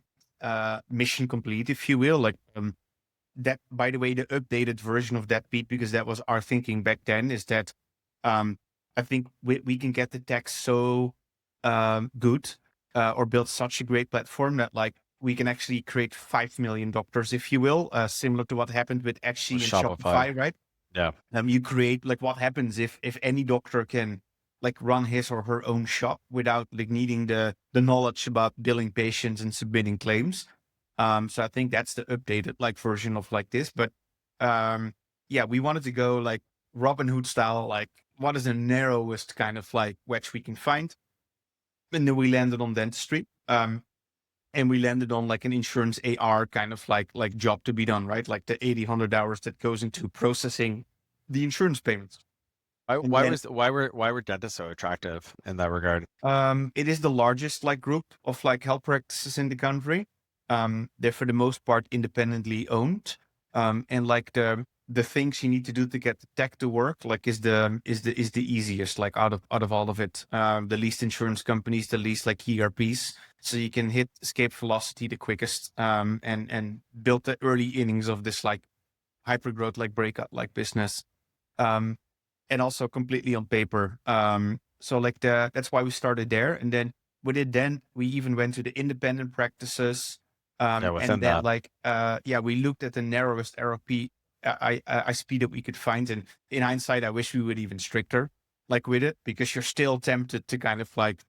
[SPEAKER 2] mission complete, if you will. Like that, by the way, the updated version of that, Pete, because that was our thinking back then, is that I think we can get the tech so good or build such a great platform that like we can actually create 5 million doctors, if you will, similar to what happened with
[SPEAKER 1] With
[SPEAKER 2] Etsy and
[SPEAKER 1] Shopify.
[SPEAKER 2] Shopify, right?
[SPEAKER 1] Yeah.
[SPEAKER 2] You create like what happens if any doctor can like run his or her own shop without like needing the knowledge about billing patients and submitting claims. So I think that's the updated like version of like this. But yeah, we wanted to go like Robinhood-style, like what is the narrowest kind of like wedge we can find, and then we landed on dentistry. and we landed on like an insurance AR kind of like job to be done, right? Like the 80, 100 hours that goes into processing the insurance payments. And then
[SPEAKER 1] Why were dentists so attractive in that regard?
[SPEAKER 2] it is the largest like group of like health practices in the country. They're for the most part independently owned. And like the things you need to do to get the tech to work like is the easiest like out of all of it. The least insurance companies, the least like ERPs, so you can hit escape velocity the quickest. And build the early innings of this like hyper growth like breakout like business. Um, and also completely on paper. So like that's why we started there. And then we even went to the independent practices.
[SPEAKER 1] Yeah,
[SPEAKER 2] And
[SPEAKER 1] within
[SPEAKER 2] then
[SPEAKER 1] that.
[SPEAKER 2] like, we looked at the narrowest RFP, ICP that we could find. And in hindsight, I wish we would even stricter like with it, because you're still tempted to kind of like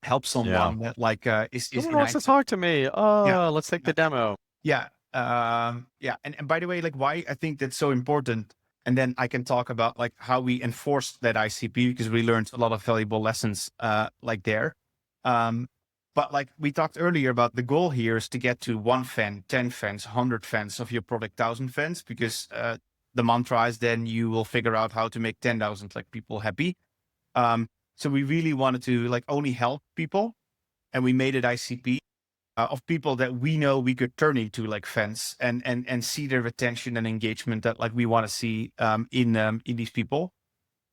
[SPEAKER 2] help
[SPEAKER 1] Yeah.
[SPEAKER 2] someone that like, is
[SPEAKER 1] Someone
[SPEAKER 2] in
[SPEAKER 1] wants to
[SPEAKER 2] hindsight.
[SPEAKER 1] talk to me.
[SPEAKER 2] Yeah.
[SPEAKER 1] Oh, let's take the demo.
[SPEAKER 2] Yeah. Yeah. And by the way, like why I think that's so important. And then I can talk about like how we enforced that ICP, because we learned a lot of valuable lessons like there. Um, but like we talked earlier about, the goal here is to get to 1 fan, 10 fans, 100 fans of your product, 1,000 fans, because the mantra is then you will figure out how to make 10,000 like people happy. So we really wanted to like only help people, and we made it ICP of people that we know we could turn into like fans, and see their retention and engagement that like we want to see in these people.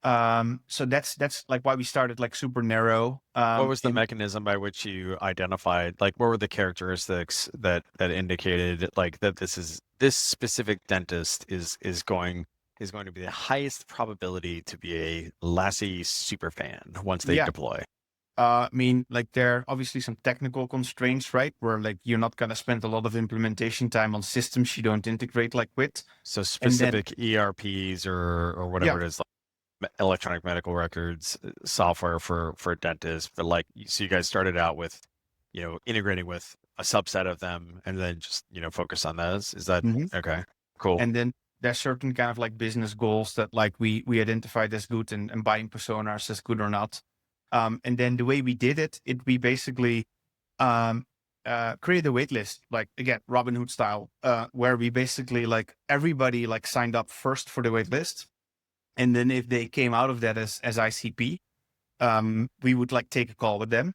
[SPEAKER 2] So that's like why we started like super narrow.
[SPEAKER 1] What was the
[SPEAKER 2] In
[SPEAKER 1] mechanism by which you identified, like, what were the characteristics that indicated like that this specific dentist is going to be the highest probability to be a Lassie super fan once they
[SPEAKER 2] Yeah,
[SPEAKER 1] deploy?
[SPEAKER 2] I mean, like there are obviously some technical constraints, right? Where like you're not gonna spend a lot of implementation time on systems you don't integrate like with,
[SPEAKER 1] So
[SPEAKER 2] and then
[SPEAKER 1] specific ERPs or
[SPEAKER 2] yeah.
[SPEAKER 1] whatever it is, like electronic medical records software for dentists. But like, so you guys started out with, integrating with a subset of them and then just, focus on those. Is that
[SPEAKER 2] Mhm.
[SPEAKER 1] okay? Cool.
[SPEAKER 2] And then there's certain kind of like business goals that like we identified as good, and buying personas as good or not. And then the way we did it, we basically um, created a waitlist, like again, Robinhood-style, where we basically like everybody like signed up first for the waitlist. And then if they came out of that as ICP, we would like take a call with them.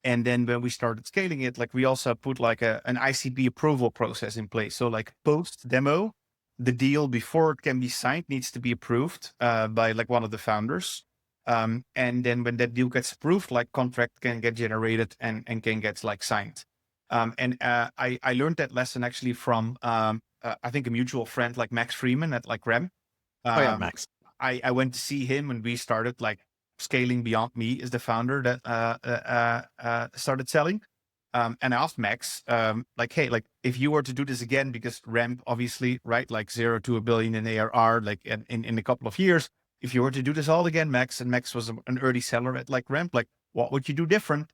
[SPEAKER 2] And then when we started scaling it, like we also put like an ICP approval process in place. So like post demo, the deal before it can be signed needs to be approved by like one of the founders. And then when that deal gets approved, like contract can get generated and can get like signed. I learned that lesson actually from I think a mutual friend like Max Freeman at like Rem.
[SPEAKER 1] Oh yeah,
[SPEAKER 2] Um,
[SPEAKER 1] Max.
[SPEAKER 2] I went to see him and we started like scaling. Beyond Me is the founder that started selling. And I asked Max, like, hey, like if you were to do this again, because Ramp obviously, right, like 0 to 1 billion in ARR, like in a couple of years, if you were to do this all again, Max, and Max was an early seller at like Ramp, like what would you do different?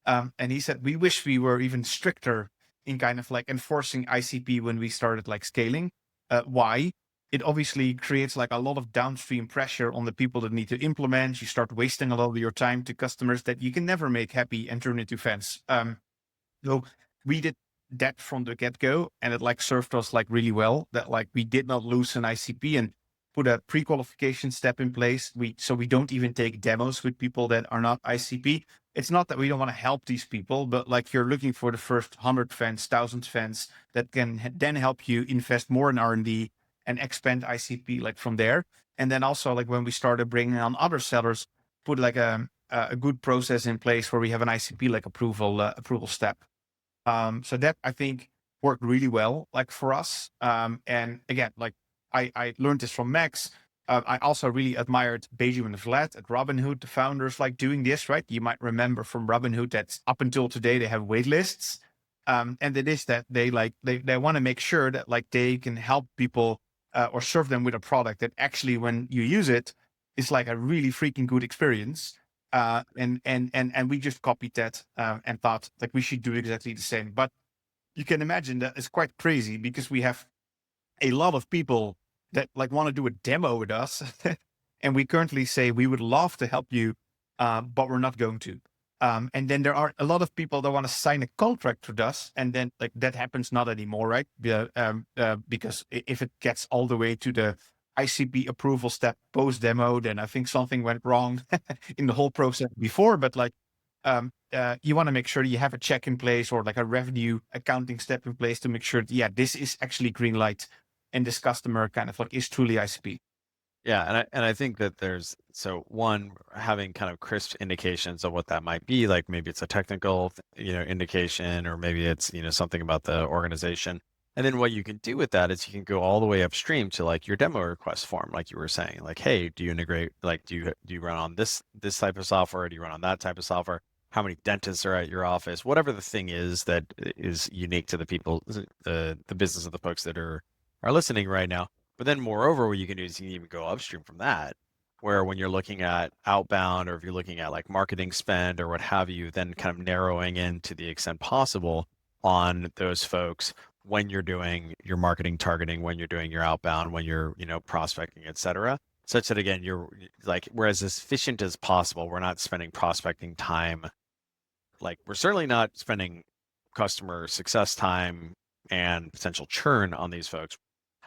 [SPEAKER 2] And he said, we wish we were even stricter in kind of like enforcing ICP when we started like scaling. Why? It obviously creates like a lot of downstream pressure on the people that need to implement. You start wasting a lot of your time to customers that you can never make happy and turn into fans. So we did that from the get-go, and it like served us like really well, that like we did not lose an ICP and put a pre-qualification step in place. So we don't even take demos with people that are not ICP. It's not that we don't want to help these people, but like you're looking for the first 100 fans, 1,000 fans that can then help you invest more in R&D and expand ICP like from there. And then also like when we started bringing on other sellers, put like a good process in place where we have an ICP like approval step. So that I think worked really well, like for us. And again, like I learned this from Max. I also really admired Benjamin Vlad at Robinhood, the founders, like doing this, right? You might remember from Robinhood that up until today they have wait lists. And it is that they want to make sure that like they can help people or serve them with a product that actually, when you use it, is like a really freaking good experience. And we just copied that and thought like we should do exactly the same. But you can imagine that it's quite crazy, because we have a lot of people that like want to do a demo with us, and we currently say we would love to help you, but we're not going to. And then there are a lot of people that want to sign a contract with us, and then like that happens not anymore, right? Because if it gets all the way to the ICP approval step post demo, then I think something went wrong in the whole process before. But like, you want to make sure you have a check in place or like a revenue accounting step in place to make sure that, yeah, this is actually green light, and this customer kind of like is truly ICP.
[SPEAKER 1] Yeah, and I think that there's so one having kind of crisp indications of what that might be, like maybe it's a technical, indication, or maybe it's, something about the organization. And then what you can do with that is you can go all the way upstream to like your demo request form, like you were saying, like, hey, do you integrate, like, do you run on this type of software? Do you run on that type of software? How many dentists are at your office? Whatever the thing is that is unique to the people, the business of the folks that are listening right now. But then moreover, what you can do is you can even go upstream from that, where when you're looking at outbound or if you're looking at like marketing spend or what have you, then kind of narrowing in to the extent possible on those folks when you're doing your marketing targeting, when you're doing your outbound, when you're, prospecting, et cetera, such that again, you're like, we're as efficient as possible. We're not spending prospecting time. Like we're certainly not spending customer success time and potential churn on these folks.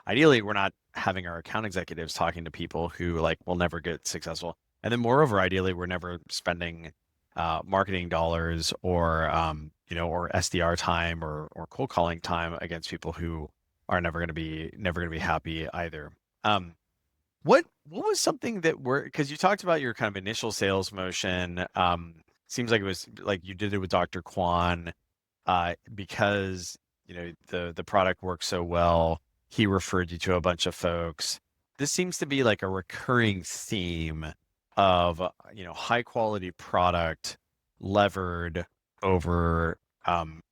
[SPEAKER 1] Ideally, we're not having our account executives talking to people who like will never get successful. And then moreover, ideally, we're never spending marketing dollars or SDR time or cold calling time against people who are never going to be happy either. Um, what was something that because you talked about your kind of initial sales motion. Seems like it was like you did it with Dr. Kwan because the product works so well. He referred you to a bunch of folks. This seems to be like a recurring theme of high quality product levered over an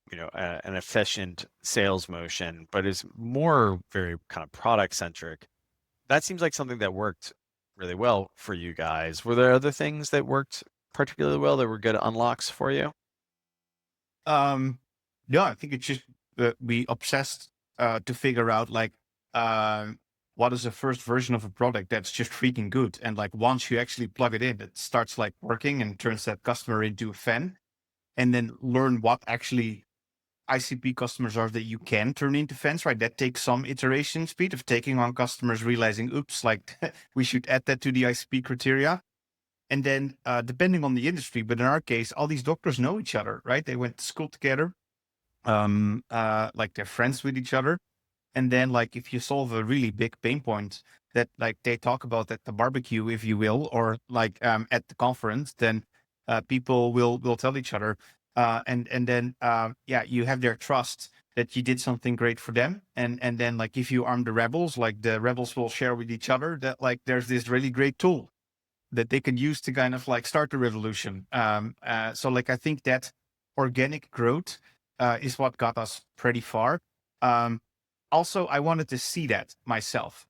[SPEAKER 1] efficient sales motion, but is more very kind of product centric. That seems like something that worked really well for you guys. Were there other things that worked particularly well that were good unlocks for you?
[SPEAKER 2] Um, no, I think it's just we obsessed to figure out like what is the first version of a product that's just freaking good, and like once you actually plug it in, it starts like working and turns that customer into a fan, and then learn what actually ICP customers are that you can turn into fans. Right, that takes some iteration speed of taking on customers, realizing, oops, like we should add that to the ICP criteria. And then depending on the industry, but in our case, all these doctors know each other, right? They went to school together, like they're friends with each other. And then like if you solve a really big pain point that like they talk about at the barbecue, if you will, or like at the conference, then people will tell each other. And then yeah, you have their trust that you did something great for them. And then like if you arm the rebels, like the rebels will share with each other that like there's this really great tool that they can use to kind of like start the revolution. So like I think that organic growth is what got us pretty far. Also, I wanted to see that myself,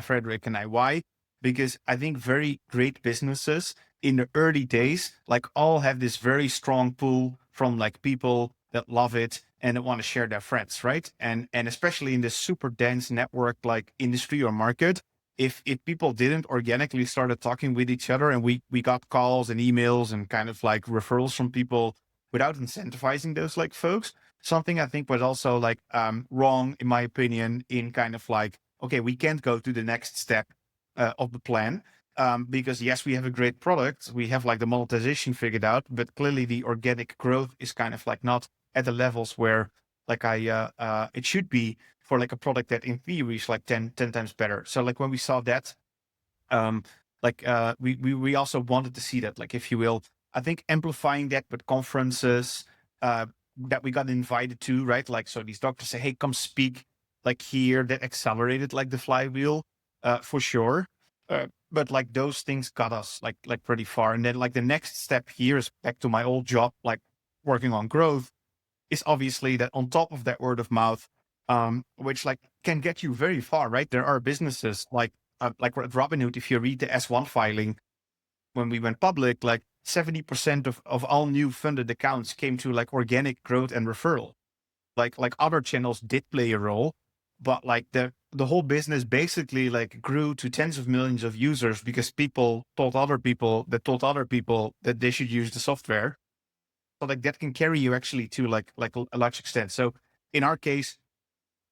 [SPEAKER 2] Frederick and I. Why? Because I think very great businesses in the early days, like all have this very strong pull from like people that love it and that want to share their friends, right? And especially in this super dense network like industry or market, if people didn't organically started talking with each other and we got calls and emails and kind of like referrals from people without incentivizing those like folks, something I think was also like wrong in my opinion in kind of like, okay, we can't go to the next step of the plan because yes, we have a great product, we have like the monetization figured out, but clearly the organic growth is kind of like not at the levels where like it should be for like a product that in theory is like 10 times better. So like when we saw that, we also wanted to see that, like, if you will, I think amplifying that with conferences that we got invited to, right? Like, so these doctors say, hey, come speak like here, that accelerated like the flywheel for sure. But like those things got us like pretty far. And then like the next step here is back to my old job, like working on growth, is obviously that on top of that word of mouth, which like can get you very far, right? There are businesses like at Robinhood, if you read the S1 filing, when we went public, like 70% of all new funded accounts came to like organic growth and referral. Like other channels did play a role, but like the whole business basically like grew to tens of millions of users because people told other people that they should use the software. So like that can carry you actually to like a large extent. So in our case,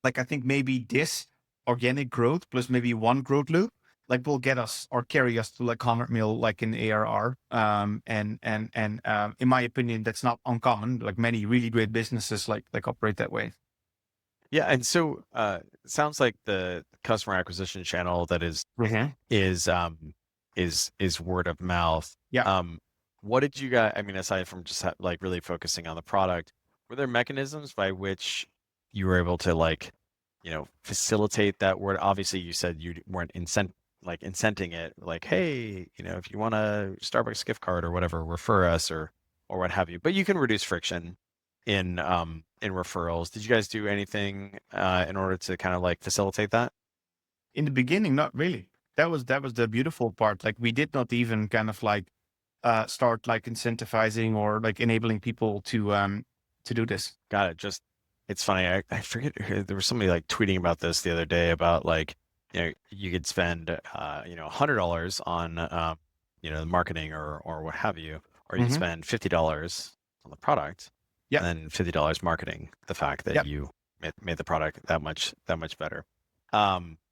[SPEAKER 2] like I think maybe this organic growth plus maybe one growth loop, like will get us or carry us to like 100 mil, like in ARR. And in my opinion, that's not uncommon. Like many really great businesses like operate that way.
[SPEAKER 1] Yeah, and so it sounds like the customer acquisition channel that
[SPEAKER 2] Mhm.
[SPEAKER 1] is is word of mouth.
[SPEAKER 2] Yeah.
[SPEAKER 1] Um, what did you guys, I mean, aside from just like really focusing on the product, were there mechanisms by which you were able to like, facilitate that word? Obviously, you said you weren't incenting it, like, hey, if you want a Starbucks gift card or whatever, refer us or what have you. But you can reduce friction in referrals. Did you guys do anything in order to kind of like facilitate that?
[SPEAKER 2] In the beginning, not really. That was the beautiful part. Like we did not even kind of like start like incentivizing or like enabling people to do this.
[SPEAKER 1] Got it. Just it's funny. I forget there was somebody like tweeting about this the other day about like, you could spend $100 on the marketing or what have you, or you could
[SPEAKER 2] Hmm.
[SPEAKER 1] spend $50 on the product
[SPEAKER 2] Yeah.
[SPEAKER 1] and then $50 marketing the fact that
[SPEAKER 2] Yeah.
[SPEAKER 1] you made the product that much better.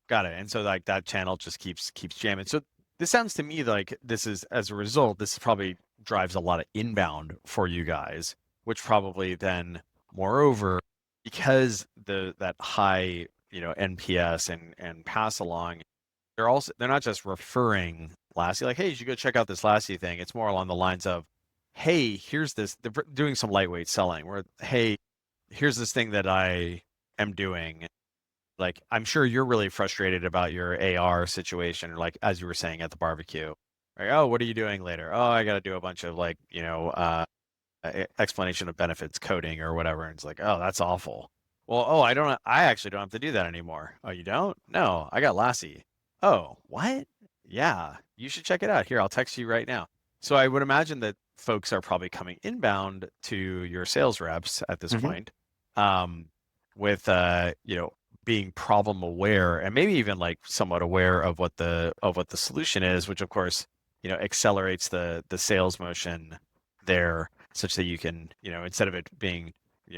[SPEAKER 1] Got it. And so like that channel just keeps jamming. So this sounds to me like this is as a result, this probably drives a lot of inbound for you guys, which probably then moreover, because that high, NPS and pass along, they're not just referring Lassie, like, hey, you should go check out this Lassie thing. It's more along the lines of, hey, here's this, they're doing some lightweight selling where, hey, here's this thing that I am doing. Like, I'm sure you're really frustrated about your AR situation, like as you were saying at the barbecue. Like, oh, what are you doing later? Oh, I got to do a bunch of like, explanation of benefits coding or whatever. And it's like, oh, that's awful. Well, oh, I actually don't have to do that anymore. Oh, you don't? No, I got Lassie. Oh, what? Yeah, you should check it out. Here, I'll text you right now. So I would imagine that folks are probably coming inbound to your sales reps at this
[SPEAKER 2] Hmm.
[SPEAKER 1] point, um, with being problem aware and maybe even like somewhat aware of what the solution is, which of course, accelerates the sales motion there such that you can, instead of it being,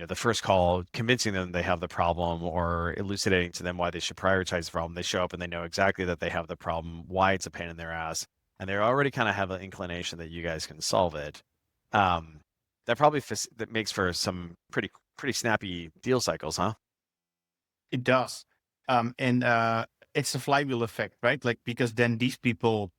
[SPEAKER 1] the first call, convincing them they have the problem or elucidating to them why they should prioritize the problem, they show up and they know exactly that they have the problem, why it's a pain in their ass, and they already kind of have an inclination that you guys can solve it. Um, that probably that makes for some pretty snappy deal cycles, huh?
[SPEAKER 2] It does. And it's a flywheel effect, right? Like because then these people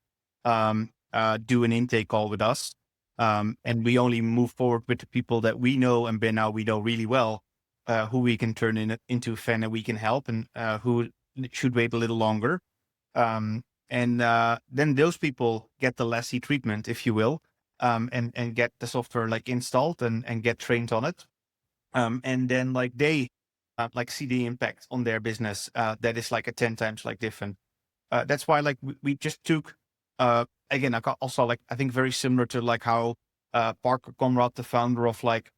[SPEAKER 2] do an intake call with us. And we only move forward with the people that we know and by now we know really well, who we can turn into a fan and we can help and who should wait a little longer. And then those people get the Lassie treatment, if you will, and get the software like installed and get trained on it. And then like they like see the impact on their business that is like a 10 times like different. That's why like we just took again also like I think very similar to like how Parker Conrad, the founder of like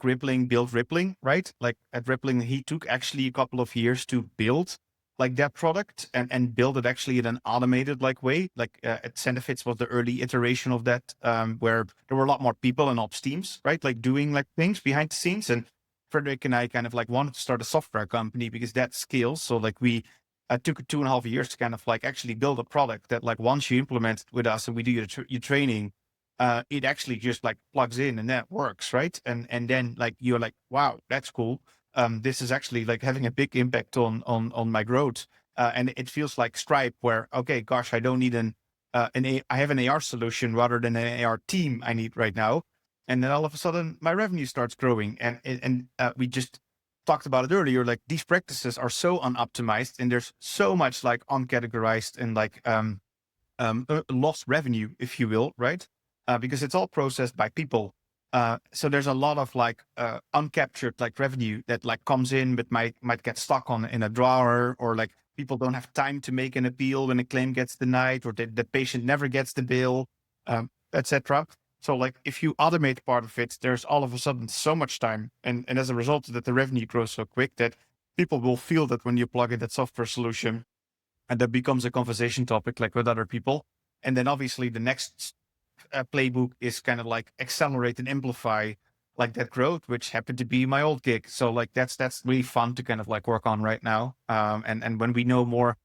[SPEAKER 2] Rippling, built Rippling, right? Like at Rippling, he took actually a couple of years to build like that product and build it actually in an automated like way. Like at Zenefits was the early iteration of that, where there were a lot more people and ops teams, right? Like doing like things behind the scenes. And Frederick and I kind of like wanted to start a software company because that scales. So like we took 2.5 years to kind of like actually build a product that like once you implement it with us and we do your training, it actually just like plugs in and that works, right? And then like you're like, wow, that's cool. This is actually like having a big impact on my growth. And it feels like Stripe, where okay, gosh, I don't need I have an AR solution rather than an AR team I need right now. And then all of a sudden, my revenue starts growing, and we just talked about it earlier. Like these practices are so unoptimized, and there's so much like uncategorized and like lost revenue, if you will, right? Because it's all processed by people. So there's a lot of like uncaptured like revenue that like comes in, but might get stuck on in a drawer, or like people don't have time to make an appeal when a claim gets denied, or the patient never gets the bill, etc. So like if you automate part of it, there's all of a sudden so much time, and as a result that the revenue grows so quick that people will feel that when you plug in that software solution, and that becomes a conversation topic like with other people. And then obviously the next playbook is kind of like accelerate and amplify like that growth, which happened to be my old gig. So like that's really fun to kind of like work on right now. And when we know more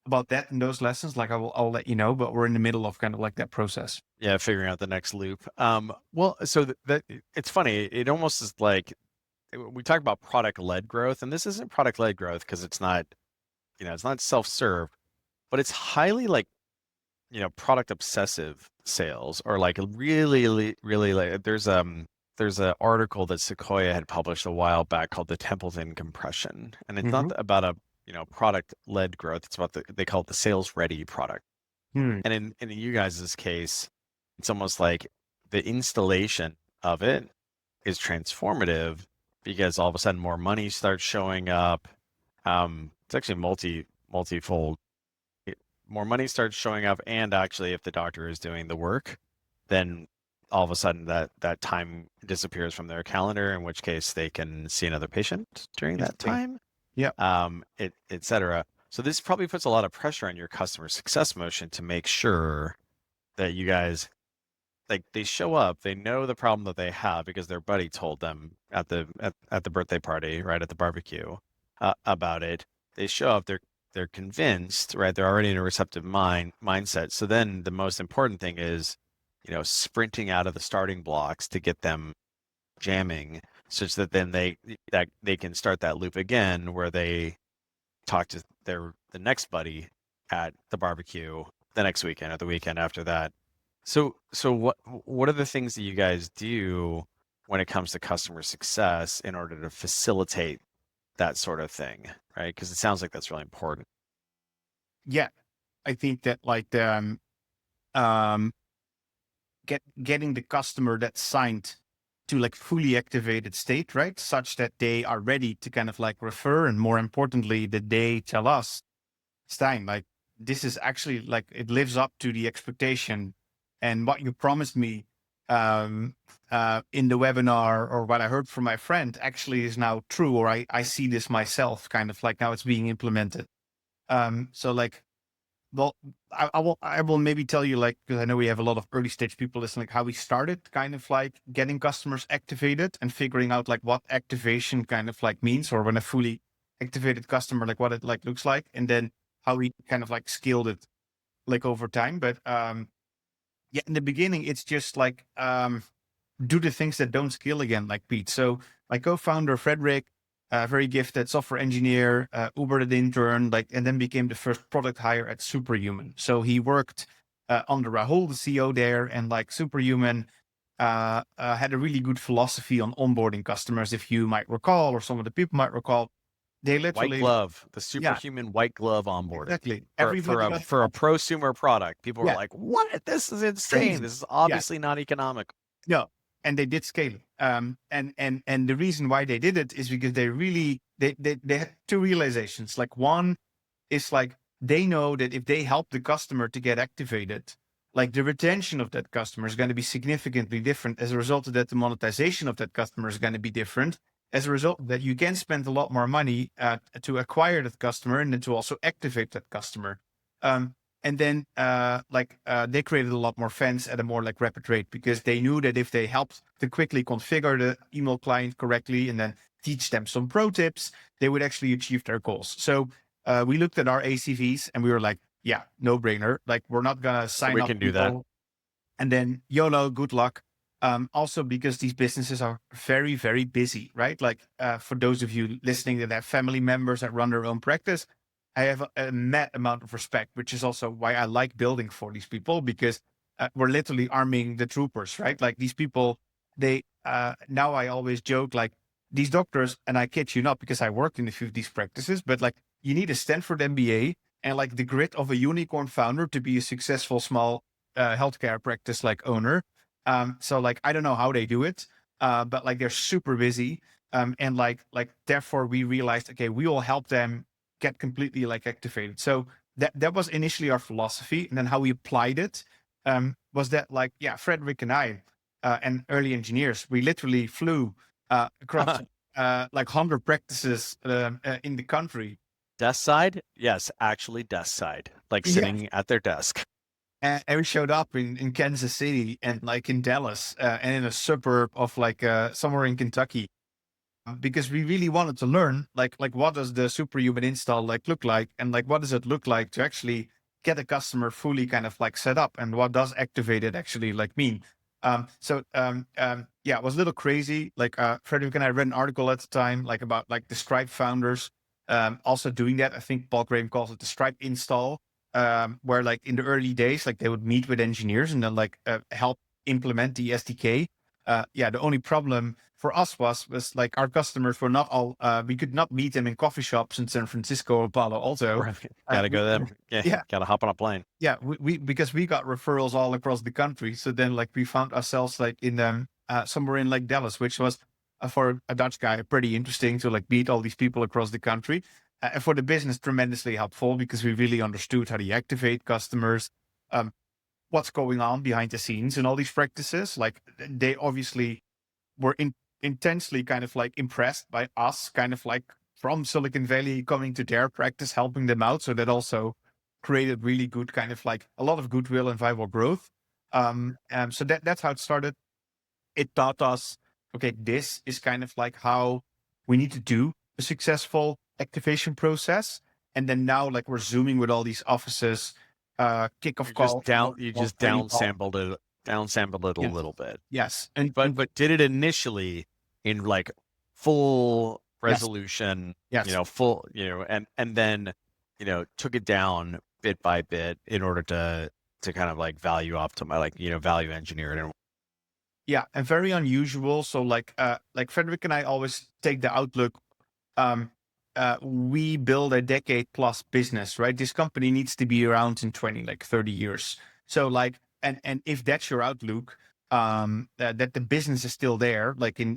[SPEAKER 2] about that and those lessons, like I'll let you know, but we're in the middle of kind of like that process.
[SPEAKER 1] Yeah, figuring out the next loop. Well, so that it's funny. It almost is like we talk about product-led growth, and this isn't product-led growth because it's not, it's not self-serve, but it's highly like, product obsessive sales, or like really, really like there's an article that Sequoia had published a while back called the Templeton Compression, and it's not about a product-led growth. It's about they call it the sales-ready product.
[SPEAKER 2] Hmm.
[SPEAKER 1] And in you guys' case, it's almost like the installation of it is transformative because all of a sudden more money starts showing up. It's actually multifold. More money starts showing up, and actually, if the doctor is doing the work, then all of a sudden that time disappears from their calendar, in which case they can see another patient during that
[SPEAKER 2] Interesting.
[SPEAKER 1] time,
[SPEAKER 2] Yeah.
[SPEAKER 1] et cetera. So this probably puts a lot of pressure on your customer success motion to make sure that you guys, like, they show up, they know the problem that they have because their buddy told them at the birthday party, right, at the barbecue, about it. They show up, they're convinced, right? They're already in a receptive mindset. So then the most important thing is, sprinting out of the starting blocks to get them jamming, such that then they can start that loop again where they talk to the next buddy at the barbecue the next weekend or the weekend after that. So what are the things that you guys do when it comes to customer success in order to facilitate that sort of thing, right? Because it sounds like that's really important.
[SPEAKER 2] Yeah. I think that like um, getting the customer that's signed to like fully activated state, right? Such that they are ready to kind of like refer. And more importantly, that they tell us, Stein, like this is actually like it lives up to the expectation and what you promised me in the webinar, or what I heard from my friend actually is now true, or I see this myself, kind of like now it's being implemented. So like, well, I will maybe tell you, like, because I know we have a lot of early stage people listening, like how we started kind of like getting customers activated and figuring out like what activation kind of like means, or when a fully activated customer, like what it like looks like, and then how we kind of like scaled it like over time. But yeah, in the beginning, it's just like do the things that don't scale again, like Pete. So my co-founder Frederick, very gifted software engineer, Ubered intern, like, and then became the first product hire at Superhuman. So he worked under Rahul, the CEO there, and like Superhuman had a really good philosophy on onboarding customers, if you might recall, or some of the people might recall. They
[SPEAKER 1] White
[SPEAKER 2] literally,
[SPEAKER 1] glove, the
[SPEAKER 2] yeah,
[SPEAKER 1] superhuman white glove onboarding
[SPEAKER 2] exactly.
[SPEAKER 1] for
[SPEAKER 2] Everybody got,
[SPEAKER 1] a prosumer product. People were
[SPEAKER 2] yeah,
[SPEAKER 1] like, "What? This is insane.
[SPEAKER 2] crazy.
[SPEAKER 1] This is
[SPEAKER 2] Yeah,
[SPEAKER 1] obviously not economic."
[SPEAKER 2] no, and they did scale it. And the reason why they did it is because they really they had two realizations. Like one is like they know that if they help the customer to get activated, like the retention of that customer is going to be significantly different. As a result of that, the monetization of that customer is going to be different. As a result of that, you can spend a lot more money to acquire that customer and then to also activate that customer. And then they created a lot more fans at a more like rapid rate, because they knew that if they helped to quickly configure the email client correctly and then teach them some pro tips, they would actually achieve their goals. So we looked at our ACVs and we were like, yeah, no brainer. Like we're not gonna
[SPEAKER 1] So
[SPEAKER 2] sign
[SPEAKER 1] we
[SPEAKER 2] up
[SPEAKER 1] can do that.
[SPEAKER 2] people and then YOLO, good luck. Also because these businesses are very, very busy, right? Like for those of you listening that have family members that run their own practice, I have a mad amount of respect, which is also why I like building for these people, because we're literally arming the troopers, right? Like these people, they, now I always joke, like these doctors, and I kid you not, because I worked in a few of these practices, but like you need a Stanford MBA and like the grit of a unicorn founder to be a successful small healthcare practice like owner. So like, I don't know how they do it, but like they're super busy. And like, therefore we realized, okay, we will help them get completely like activated. So that was initially our philosophy. And then how we applied it was that like, yeah, Frederick and I and early engineers, we literally flew across like 100 practices in the country.
[SPEAKER 1] Desk side? Yes, actually desk side, like
[SPEAKER 2] Yeah.
[SPEAKER 1] sitting at their desk.
[SPEAKER 2] And we showed up in Kansas City and like in Dallas and in a suburb of like somewhere in Kentucky, because we really wanted to learn like what does the superhuman install like look like, and like what does it look like to actually get a customer fully kind of like set up, and what does activated actually like mean. Yeah, it was a little crazy. Like Frederick and I read an article at the time like about like the Stripe founders also doing that. I think Paul Graham calls it the Stripe install, where like in the early days like they would meet with engineers and then like help implement the SDK. Yeah, the only problem for us was like our customers were not all, we could not meet them in coffee shops in San Francisco or Palo Alto.
[SPEAKER 1] Right. Gotta go them. Yeah.
[SPEAKER 2] Yeah,
[SPEAKER 1] Gotta hop on a plane.
[SPEAKER 2] yeah, we because we got referrals all across the country. So then like we found ourselves like in somewhere in like Dallas, which was for a Dutch guy pretty interesting to like meet all these people across the country. And for the business, tremendously helpful because we really understood how to activate customers, um, what's going on behind the scenes and all these practices. Like they obviously were intensely kind of like impressed by us, kind of like from Silicon Valley coming to their practice, helping them out. So that also created really good kind of like a lot of goodwill and viable growth. So that's how it started. It taught us, okay, this is kind of like how we need to do a successful activation process. And then now like we're zooming with all these offices, kickoff call.
[SPEAKER 1] You just downsampled it a
[SPEAKER 2] Yes.
[SPEAKER 1] little bit.
[SPEAKER 2] Yes.
[SPEAKER 1] But did it initially in like full
[SPEAKER 2] Yes.
[SPEAKER 1] resolution,
[SPEAKER 2] Yes.
[SPEAKER 1] full, and then, took it down bit by bit in order to kind of like value optimize, like, value engineer it.
[SPEAKER 2] Yeah, and very unusual. So like Frederick and I always take the outlook. We build a decade plus business, right? This company needs to be around in 20, like 30 years. So like, and if that's your outlook, that the business is still there, like in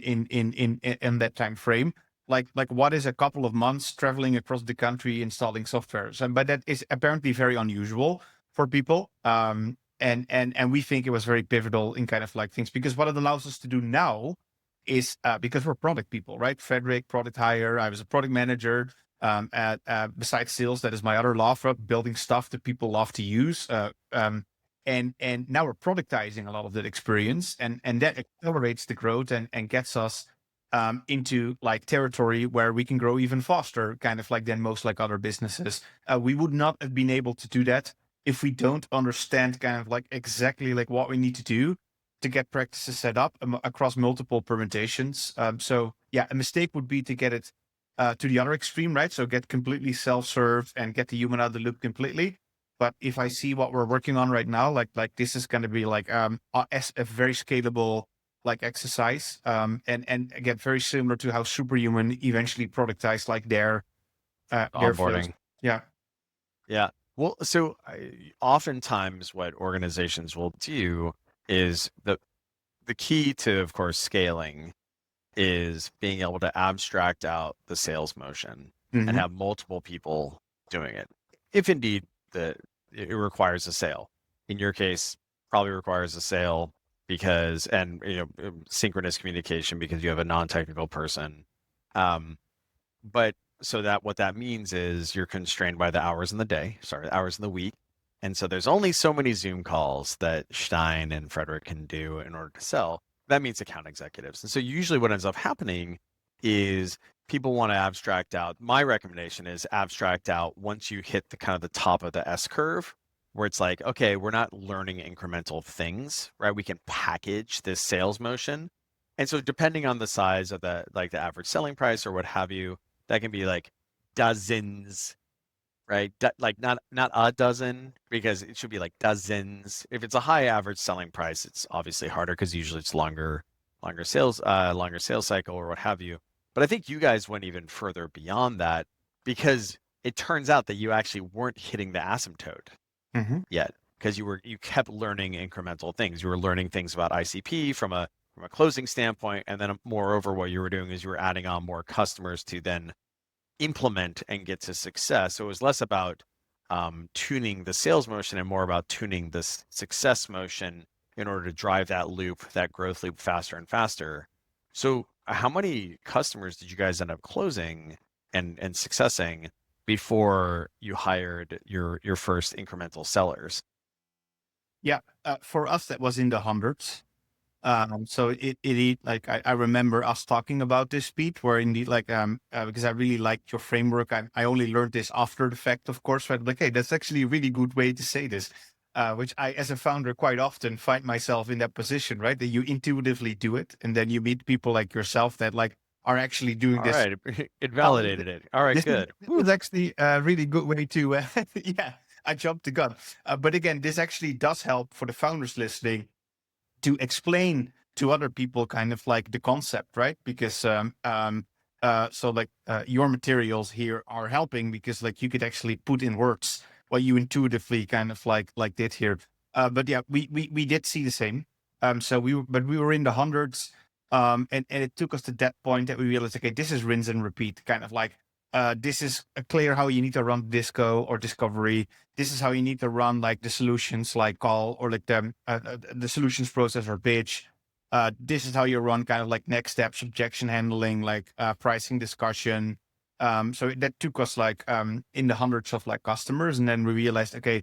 [SPEAKER 2] that time frame, like what is a couple of months traveling across the country installing software? But that is apparently very unusual for people. And we think it was very pivotal in kind of like things, because what it allows us to do now is because we're product people, right? Frederick, product hire. I was a product manager. Besides sales, that is my other love for building stuff that people love to use. And now we're productizing a lot of that experience, and that accelerates the growth and gets us into like territory where we can grow even faster, kind of like than most like other businesses. We would not have been able to do that if we don't understand kind of like exactly like what we need to do to get practices set up across multiple permutations. So yeah, a mistake would be to get it to the other extreme, right? So get completely self-serve and get the human out of the loop completely. But if I see what we're working on right now, like this is going to be like a very scalable like exercise, and again very similar to how Superhuman eventually productized like their
[SPEAKER 1] Onboarding.
[SPEAKER 2] flows. Yeah.
[SPEAKER 1] Yeah. Well, so oftentimes what organizations will do is the key to, of course, scaling is being able to abstract out the sales motion and have multiple people doing it. If indeed it requires a sale. In your case, probably requires a sale because, and synchronous communication because you have a non-technical person. But so that what that means is you're constrained by the hours in the week. And so there's only so many Zoom calls that Stein and Frederick can do in order to sell. That means account executives. And so usually what ends up happening is people want to abstract out. My recommendation is abstract out once you hit the kind of the top of the S curve, where it's like, okay, we're not learning incremental things, right? We can package this sales motion. And so depending on the size of the average selling price or what have you, that can be like dozens, right? Like not a dozen, because it should be like dozens. If it's a high average selling price, it's obviously harder because usually it's longer sales cycle or what have you. But I think you guys went even further beyond that because it turns out that you actually weren't hitting the asymptote yet, because you kept learning incremental things. You were learning things about ICP from a closing standpoint, and then moreover, what you were doing is you were adding on more customers to then implement and get to success. So it was less about tuning the sales motion and more about tuning the success motion in order to drive that loop, that growth loop faster and faster. So how many customers did you guys end up closing and successing before you hired your first incremental sellers?
[SPEAKER 2] Yeah. For us, that was in the hundreds. So like I remember us talking about this, Pete, where indeed like because I really liked your framework. I only learned this after the fact, of course. But like, hey, that's actually a really good way to say this. Which I, as a founder, quite often find myself in that position, right? That you intuitively do it, and then you meet people like yourself that like are actually doing
[SPEAKER 1] All
[SPEAKER 2] this.
[SPEAKER 1] right. It
[SPEAKER 2] Oh,
[SPEAKER 1] validated it. All right,
[SPEAKER 2] this is,
[SPEAKER 1] good.
[SPEAKER 2] this
[SPEAKER 1] Woo.
[SPEAKER 2] is actually a really good way to, yeah, I jumped the gun. But again, this actually does help for the founders listening to explain to other people kind of like the concept, right? Because so like your materials here are helping because like you could actually put in words what you intuitively kind of like did here. But yeah, we did see the same. So we were in the hundreds. And it took us to that point that we realized, okay, this is rinse and repeat, kind of like this is clear how you need to run Disco or Discovery. This is how you need to run like the solutions like call or like the solutions process or pitch. This is how you run kind of like next steps, objection handling, like pricing discussion. So that took us like in the hundreds of like customers. And then we realized, okay,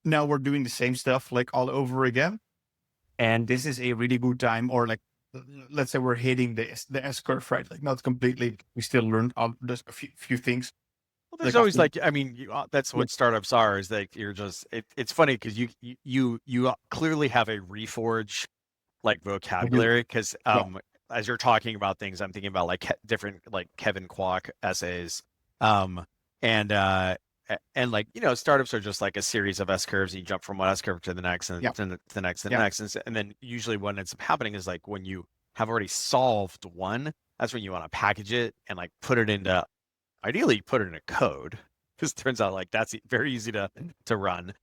[SPEAKER 2] now we're doing the same stuff like all over again. And this is a really good time, or like, let's say we're hitting the S curve, right? Like not completely, we still learned just a few things.
[SPEAKER 1] Well, there's
[SPEAKER 2] Like
[SPEAKER 1] always
[SPEAKER 2] after,
[SPEAKER 1] like, I mean, that's
[SPEAKER 2] yeah,
[SPEAKER 1] what startups are. Is like you're just. It's funny because you clearly have a reforge like
[SPEAKER 2] I do.
[SPEAKER 1] vocabulary because
[SPEAKER 2] Yeah.
[SPEAKER 1] as you're talking about things, I'm thinking about like different like Kevin Kwok essays, um and and like startups are just like a series of S curves. You jump from one S curve to the next and
[SPEAKER 2] Yeah.
[SPEAKER 1] to the next and the
[SPEAKER 2] Yeah.
[SPEAKER 1] next, and then usually what ends up happening is like when you have already solved one, that's when you want to package it and like put it into ideally put it in a code because it turns out like that's very easy to run,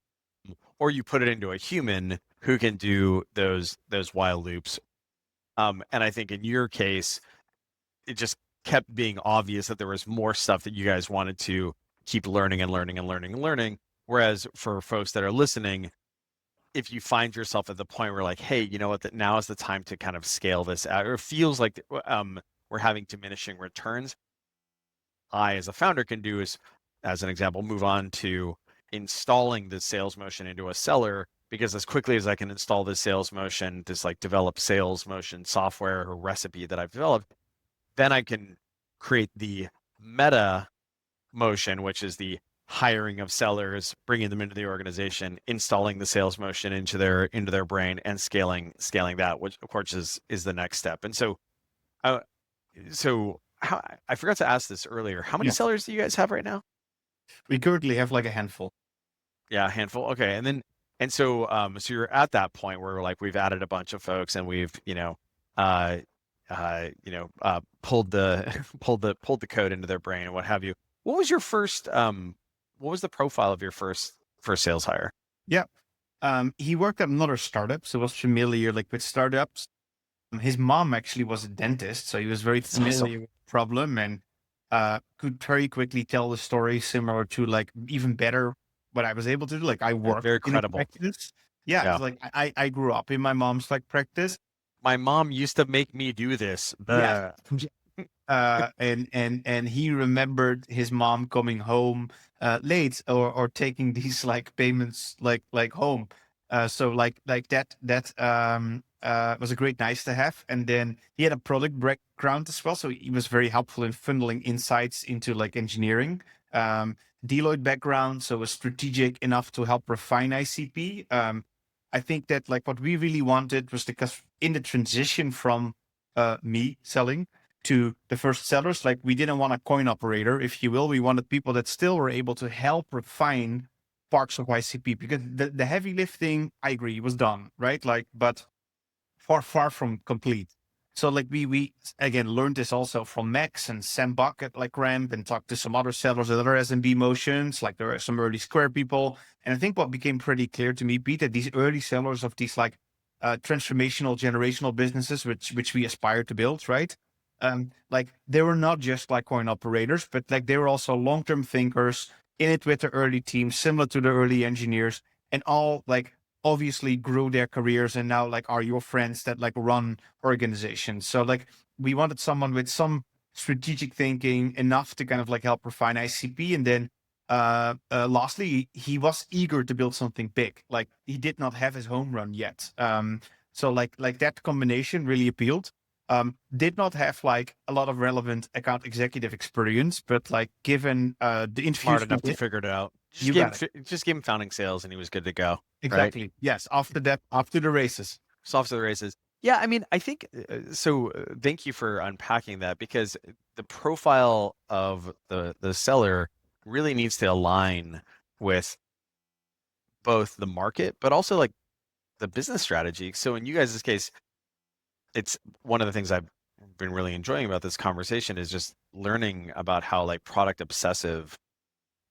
[SPEAKER 1] or you put it into a human who can do those while loops. And I think in your case, it just kept being obvious that there was more stuff that you guys wanted to keep learning and learning and learning and learning. Whereas for folks that are listening, if you find yourself at the point where like, hey, you know what, that now is the time to kind of scale this out, or it feels like we're having diminishing returns, I, as a founder, can do is, as an example, move on to installing the sales motion into a seller because as quickly as I can install this sales motion, this like develop sales motion software or recipe that I've developed, then I can create the meta motion, which is the hiring of sellers, bringing them into the organization, installing the sales motion into their brain, and scaling that, which of course is the next step. And so, uh, so how I forgot to ask this earlier. How many
[SPEAKER 2] Yeah.
[SPEAKER 1] sellers do you guys have right now?
[SPEAKER 2] We currently have like a handful.
[SPEAKER 1] Yeah, a handful. Okay, and then so you're at that point where like we've added a bunch of folks and we've uh pulled the pulled the code into their brain and what have you. What was your first what was the profile of your first sales hire?
[SPEAKER 2] Yeah. He worked at another startup, so was familiar like with startups. His mom actually was a dentist, so he was very
[SPEAKER 1] That's awesome.
[SPEAKER 2] familiar with the problem and could very quickly tell the story similar to like even better what I was able to do. Like I worked
[SPEAKER 1] Very
[SPEAKER 2] in a
[SPEAKER 1] credible.
[SPEAKER 2] practice. Yeah,
[SPEAKER 1] Yeah.
[SPEAKER 2] it's like I grew up in my mom's like practice.
[SPEAKER 1] My mom used to make me do this.
[SPEAKER 2] Yeah.
[SPEAKER 1] Bah.
[SPEAKER 2] And he remembered his mom coming home late or taking these like payments like home. So like that was a great nice to have. And then he had a product background as well, so he was very helpful in funneling insights into like engineering. Deloitte background, so was strategic enough to help refine ICP. I think that like what we really wanted was because in the transition from me selling to the first sellers, like we didn't want a coin operator, if you will. We wanted people that still were able to help refine parts of ICP because the heavy lifting, I agree, was done, right? Like, but far from complete. So like we again learned this also from Max and Sam Buck at like Ramp and talked to some other sellers at other SMB motions. Like there are some early Square people. And I think what became pretty clear to me, Pete, that these early sellers of these like transformational generational businesses, which we aspire to build, right? Like they were not just like coin operators, but like they were also long-term thinkers in it with the early teams, similar to the early engineers, and all like obviously grew their careers and now like are your friends that like run organizations. So like we wanted someone with some strategic thinking enough to kind of like help refine ICP and then lastly, he was eager to build something big. Like he did not have his home run yet. So like that combination really appealed. Did not have like a lot of relevant account executive experience, but like given the
[SPEAKER 1] Smart
[SPEAKER 2] interviews we
[SPEAKER 1] enough to
[SPEAKER 2] did,
[SPEAKER 1] figure it out.
[SPEAKER 2] you got it.
[SPEAKER 1] Just gave him founding sales and he was good to go. Right.
[SPEAKER 2] Exactly. Yes. After that, after the races.
[SPEAKER 1] So off to the races. Yeah, I mean, I think so. Thank you for unpacking that because the profile of the seller really needs to align with both the market, but also like the business strategy. So in you guys' case, it's one of the things I've been really enjoying about this conversation is just learning about how like product obsessive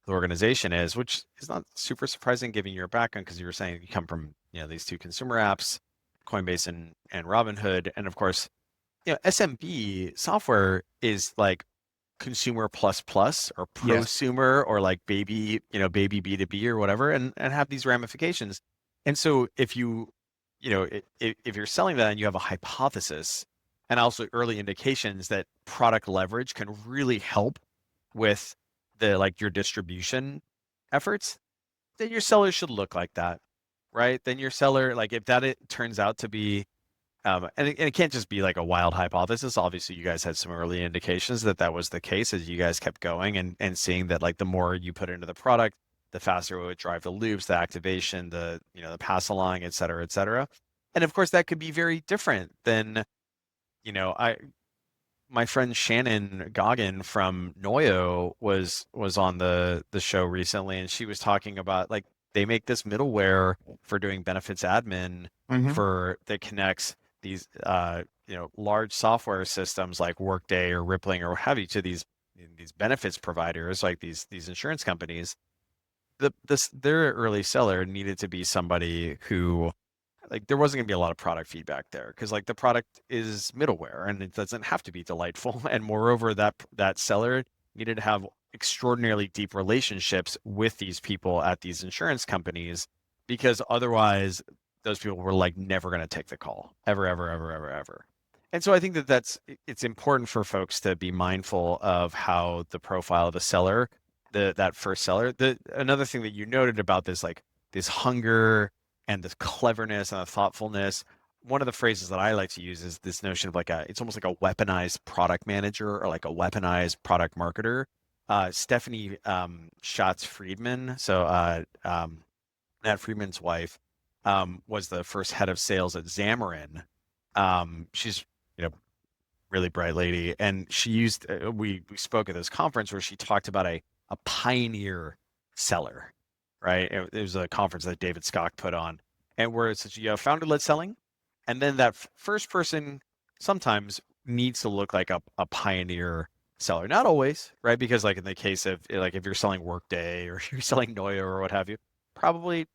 [SPEAKER 1] the organization is, which is not super surprising given your background because you were saying you come from these two consumer apps, Coinbase and Robinhood, and of course SMB software is like consumer plus plus or
[SPEAKER 2] Yes.
[SPEAKER 1] prosumer or like baby baby B2B or whatever, and have these ramifications. And so if if you're selling that and you have a hypothesis and also early indications that product leverage can really help with the like your distribution efforts, then your seller should look like that, right? Then your seller, like if that it turns out to be, and it can't just be like a wild hypothesis. Obviously, you guys had some early indications that that was the case as you guys kept going and seeing that like the more you put into the product, the faster it would drive the loops, the activation, the pass along, et cetera, et cetera. And of course, that could be very different than, I my friend Shannon Goggin from Noyo was on the show recently, and she was talking about like they make this middleware for doing benefits admin
[SPEAKER 2] Mm-hmm.
[SPEAKER 1] for that connects these large software systems like Workday or Rippling or what have you to these benefits providers like these insurance companies. Their early seller needed to be somebody who like there wasn't going to be a lot of product feedback there because like the product is middleware and it doesn't have to be delightful. And moreover, that seller needed to have extraordinarily deep relationships with these people at these insurance companies because otherwise those people were like never going to take the call ever, ever, ever, ever, ever. And so I think it's important for folks to be mindful of how the profile of the seller, that first seller. Another thing that you noted about this like this hunger and this cleverness and the thoughtfulness. One of the phrases that I like to use is this notion of like it's almost like a weaponized product manager or like a weaponized product marketer. Stephanie Schatz Friedman, so Nat Friedman's wife, was the first head of sales at Xamarin. She's really bright lady, and she used we spoke at this conference where she talked about a pioneer seller, right? It was a conference that David Scott put on, and where it's you have founder-led selling, and then that first person sometimes needs to look like a pioneer seller. Not always, right? Because like in the case of like if you're selling Workday or you're selling Noyo or what have you, probably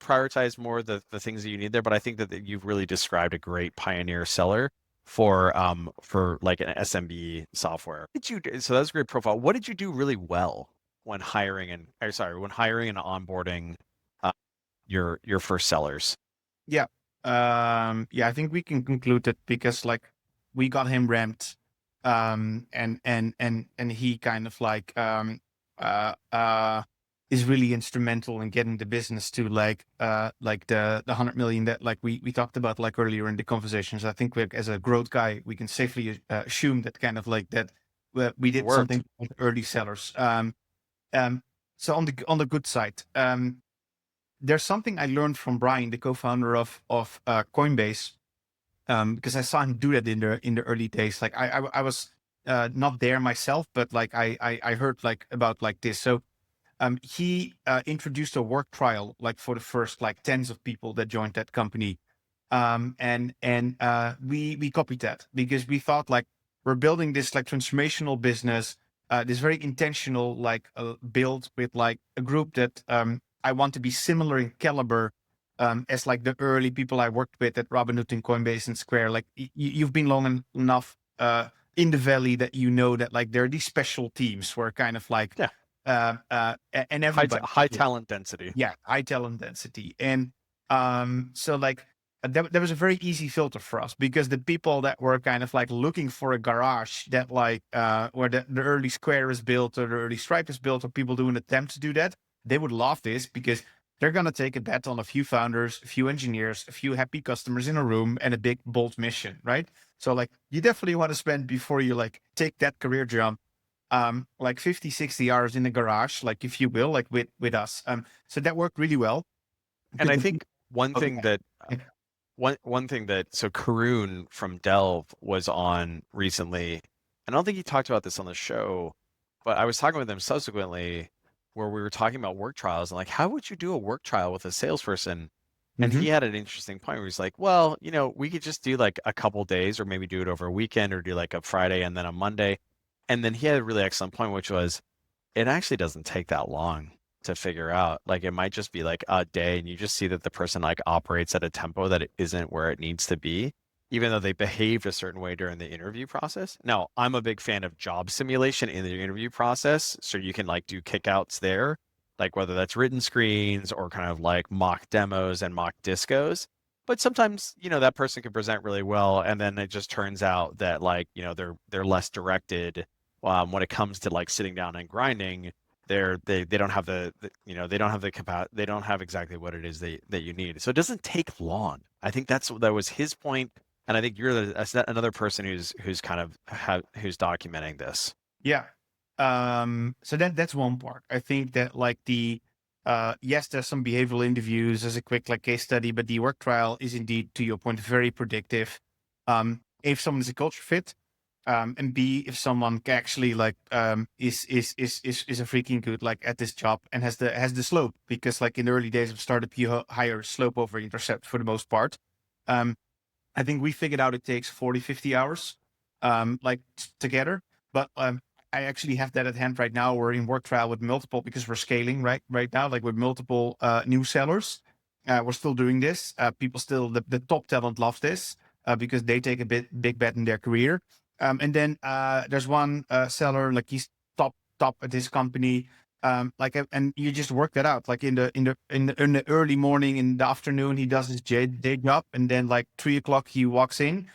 [SPEAKER 1] prioritize more the things that you need there. But I think that you've really described a great pioneer seller for like an SMB software. What did you do? So that's a great profile. What did you do really well when hiring when hiring and onboarding uh, your first sellers?
[SPEAKER 2] Yeah. Yeah, I think we can conclude that because like we got him ramped, and he kind of like uh uh is really instrumental in getting the business to like the 100 million that like we talked about like earlier in the conversations. I think like as a growth guy, we can safely assume that kind of like that we
[SPEAKER 1] It
[SPEAKER 2] did
[SPEAKER 1] worked.
[SPEAKER 2] something with early sellers. Um, so on the good side, there's something I learned from Brian, the co-founder of Coinbase, because I saw him do that in the early days. Like I was not there myself, but like I heard like about like this. So he introduced a work trial like for the first like tens of people that joined that company, and we copied that because we thought like we're building this like transformational business, this very intentional like build with like a group that I want to be similar in caliber as like the early people I worked with at Robinhood and Coinbase and Square. Like you've been long enough in the valley that you know that like there are these special teams where kind of like
[SPEAKER 1] Yeah.
[SPEAKER 2] and everybody
[SPEAKER 1] High talent density.
[SPEAKER 2] yeah, high talent density. And so like that was a very easy filter for us, because the people that were kind of like looking for a garage that like where the early Square is built or the early Stripe is built, or people do an attempt to do that, they would love this, because they're going to take a bet on a few founders, a few engineers, a few happy customers in a room, and a big bold mission, right? So like you definitely want to spend, before you like take that career jump, like 50, 60 hours in the garage, like if you will, like with us. So that worked really well.
[SPEAKER 1] And I
[SPEAKER 2] Because
[SPEAKER 1] think one
[SPEAKER 2] okay.
[SPEAKER 1] thing that one thing that so Karun from Delve was on recently. I don't think he talked about this on the show, but I was talking with him subsequently where we were talking about work trials and like how would you do a work trial with a salesperson? And
[SPEAKER 2] Mm-hmm.
[SPEAKER 1] he had an interesting point where he's like, well, we could just do like a couple days or maybe do it over a weekend or do like a Friday and then a Monday. And then he had a really excellent point, which was it actually doesn't take that long to figure out. Like it might just be like a day and you just see that the person like operates at a tempo that it isn't where it needs to be, even though they behaved a certain way during the interview process. Now, I'm a big fan of job simulation in the interview process. So you can like do kickouts there, like whether that's written screens or kind of like mock demos and mock discos. But sometimes, that person can present really well, and then it just turns out that like, they're less directed when it comes to like sitting down and grinding. They don't have they don't have the they don't have exactly what it is that you need. So it doesn't take long. I think that was his point, and I think you're another person who's kind of who's documenting this.
[SPEAKER 2] Yeah. So that's one part. I think that like yes, there's some behavioral interviews as a quick like case study, but the work trial is indeed, to your point, very predictive. If someone is a culture fit, and B, if someone actually like is a freaking good like at this job and has the slope, because like in the early days of startup, you hire slope over intercept for the most part. Um, I think we figured out it takes 40, 50 hours, like together. But I actually have that at hand right now. We're in work trial with multiple, because we're scaling right now, like with multiple new sellers. We're still doing this. People still, the top talent loves this, because they take a big bet in their career. And then there's one seller, like he's top at his company. And you just work that out. Like in the early morning, in the afternoon, he does his day job, and then like 3 o'clock he walks in,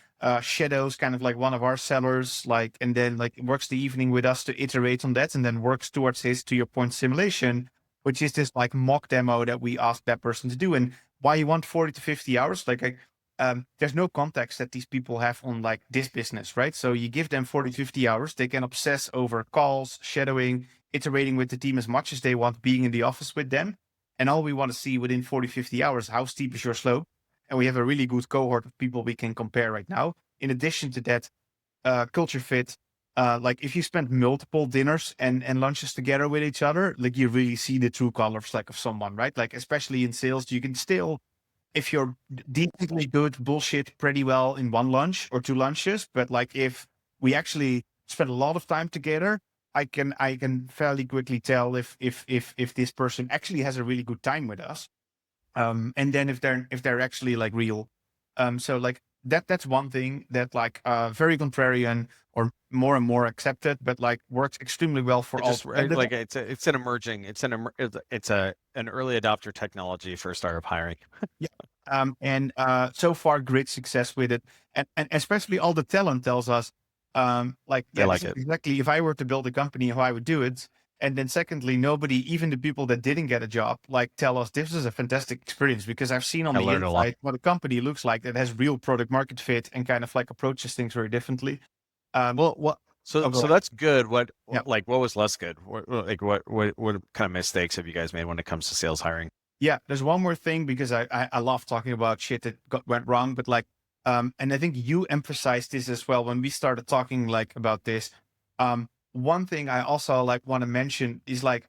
[SPEAKER 2] shadows kind of like one of our sellers, like, and then like works the evening with us to iterate on that, and then works towards his, to your point, simulation, which is this like mock demo that we ask that person to do. And why you want 40 to 50 hours? There's no context that these people have on like this business, right? So you give them 40, 50 hours, they can obsess over calls, shadowing, iterating with the team as much as they want, being in the office with them. And all we want to see within 40, 50 hours, how steep is your slope? And we have a really good cohort of people we can compare right now. In addition to that, culture fit. Like if you spend multiple dinners and lunches together with each other, like you really see the true colors like of someone, right? Like especially in sales, you can still, if you're decently good, bullshit pretty well in one lunch or two lunches. But like if we actually spend a lot of time together, I can fairly quickly tell if this person actually has a really good time with us. And then if they're actually like real. So like that's one thing that like very contrarian or more and more accepted, but like works extremely well for
[SPEAKER 1] It
[SPEAKER 2] all.
[SPEAKER 1] just like it's an emerging it's a an early adopter technology for startup hiring.
[SPEAKER 2] Yeah. And so far, great success with it. And especially all the talent tells us,
[SPEAKER 1] They
[SPEAKER 2] yeah, this
[SPEAKER 1] like
[SPEAKER 2] is
[SPEAKER 1] it.
[SPEAKER 2] exactly if I were to build a company, how I would do it. And then secondly, nobody, even the people that didn't get a job, like tell us this is a fantastic experience, because I've seen on
[SPEAKER 1] I
[SPEAKER 2] the
[SPEAKER 1] learned a lot.
[SPEAKER 2] inside what a company looks like that has real product market fit and kind of like approaches things very differently. Um,
[SPEAKER 1] Well, what
[SPEAKER 2] oh, go
[SPEAKER 1] so
[SPEAKER 2] ahead.
[SPEAKER 1] that's good.
[SPEAKER 2] Yeah.
[SPEAKER 1] Like what was less good? What kind of mistakes have you guys made when it comes to sales hiring?
[SPEAKER 2] Yeah, there's one more thing, because I love talking about shit that went wrong, but like, and I think you emphasized this as well when we started talking like about this. One thing I also like want to mention is like,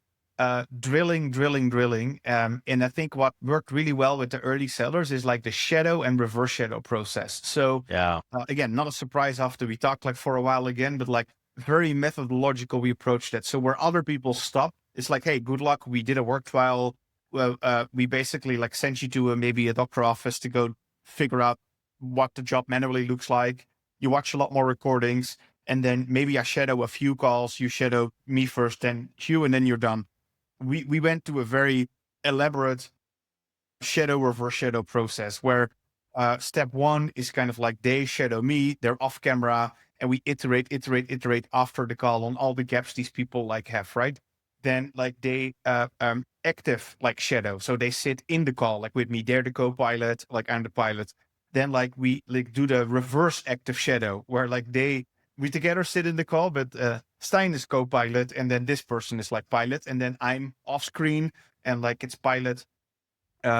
[SPEAKER 2] drilling. And I think what worked really well with the early sellers is like the shadow and reverse shadow process. So
[SPEAKER 1] Yeah,
[SPEAKER 2] again, not a surprise after we talked like for a while again, but like very methodological we approach that. So where other people stop, it's like, hey, good luck. We did a work trial. Well, we basically like sent you to maybe a doctor office to go figure out what the job manually looks like. You watch a lot more recordings, and then maybe I shadow a few calls. You shadow me first, then you, and then you're done. We went to a very elaborate shadow reverse shadow process where Step one is kind of like they shadow me, they're off camera, and we iterate after the call on all the gaps these people like have, right? Then like they active like shadow. So they sit in the call like with me. They're the co-pilot, like I'm the pilot. Then like we like do the reverse active shadow where like we together sit in the call, but Steijn is co-pilot, and then this person is like pilot, and then I'm off screen and like it's pilot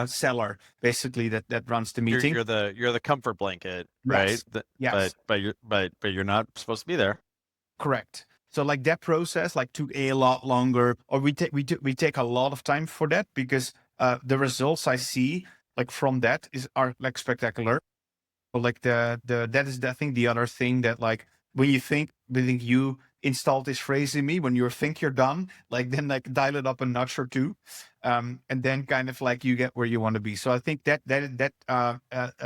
[SPEAKER 2] seller basically that runs the meeting.
[SPEAKER 1] You're the comfort blanket, right?
[SPEAKER 2] Yes. Yes.
[SPEAKER 1] But you're not supposed to be there.
[SPEAKER 2] Correct. So like that process like took a lot longer, or we take a lot of time for that because the results I see like from that are like spectacular. But like that is I think the other thing that like when you think you installed this phrase in me when you think you're done, like then like dial it up a notch or two, and then kind of like you get where you want to be. So I think that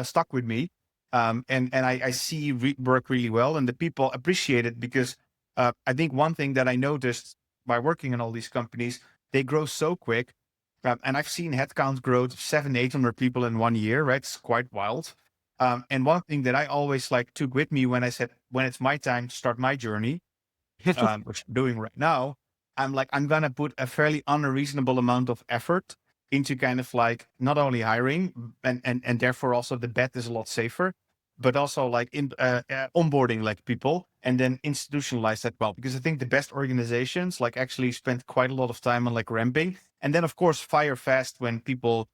[SPEAKER 2] stuck with me, and I see work really well, and the people appreciate it because I think one thing that I noticed by working in all these companies, they grow so quick, and I've seen headcount growth of 700-800 people in 1 year. Right, it's quite wild. And one thing that I always like took with me when I said, when it's my time to start my journey, which I'm doing right now, I'm like, I'm going to put a fairly unreasonable amount of effort into kind of like not only hiring and therefore also the bet is a lot safer, but also like onboarding like people and then institutionalize that well, because I think the best organizations like actually spend quite a lot of time on like ramping and then of course fire fast when people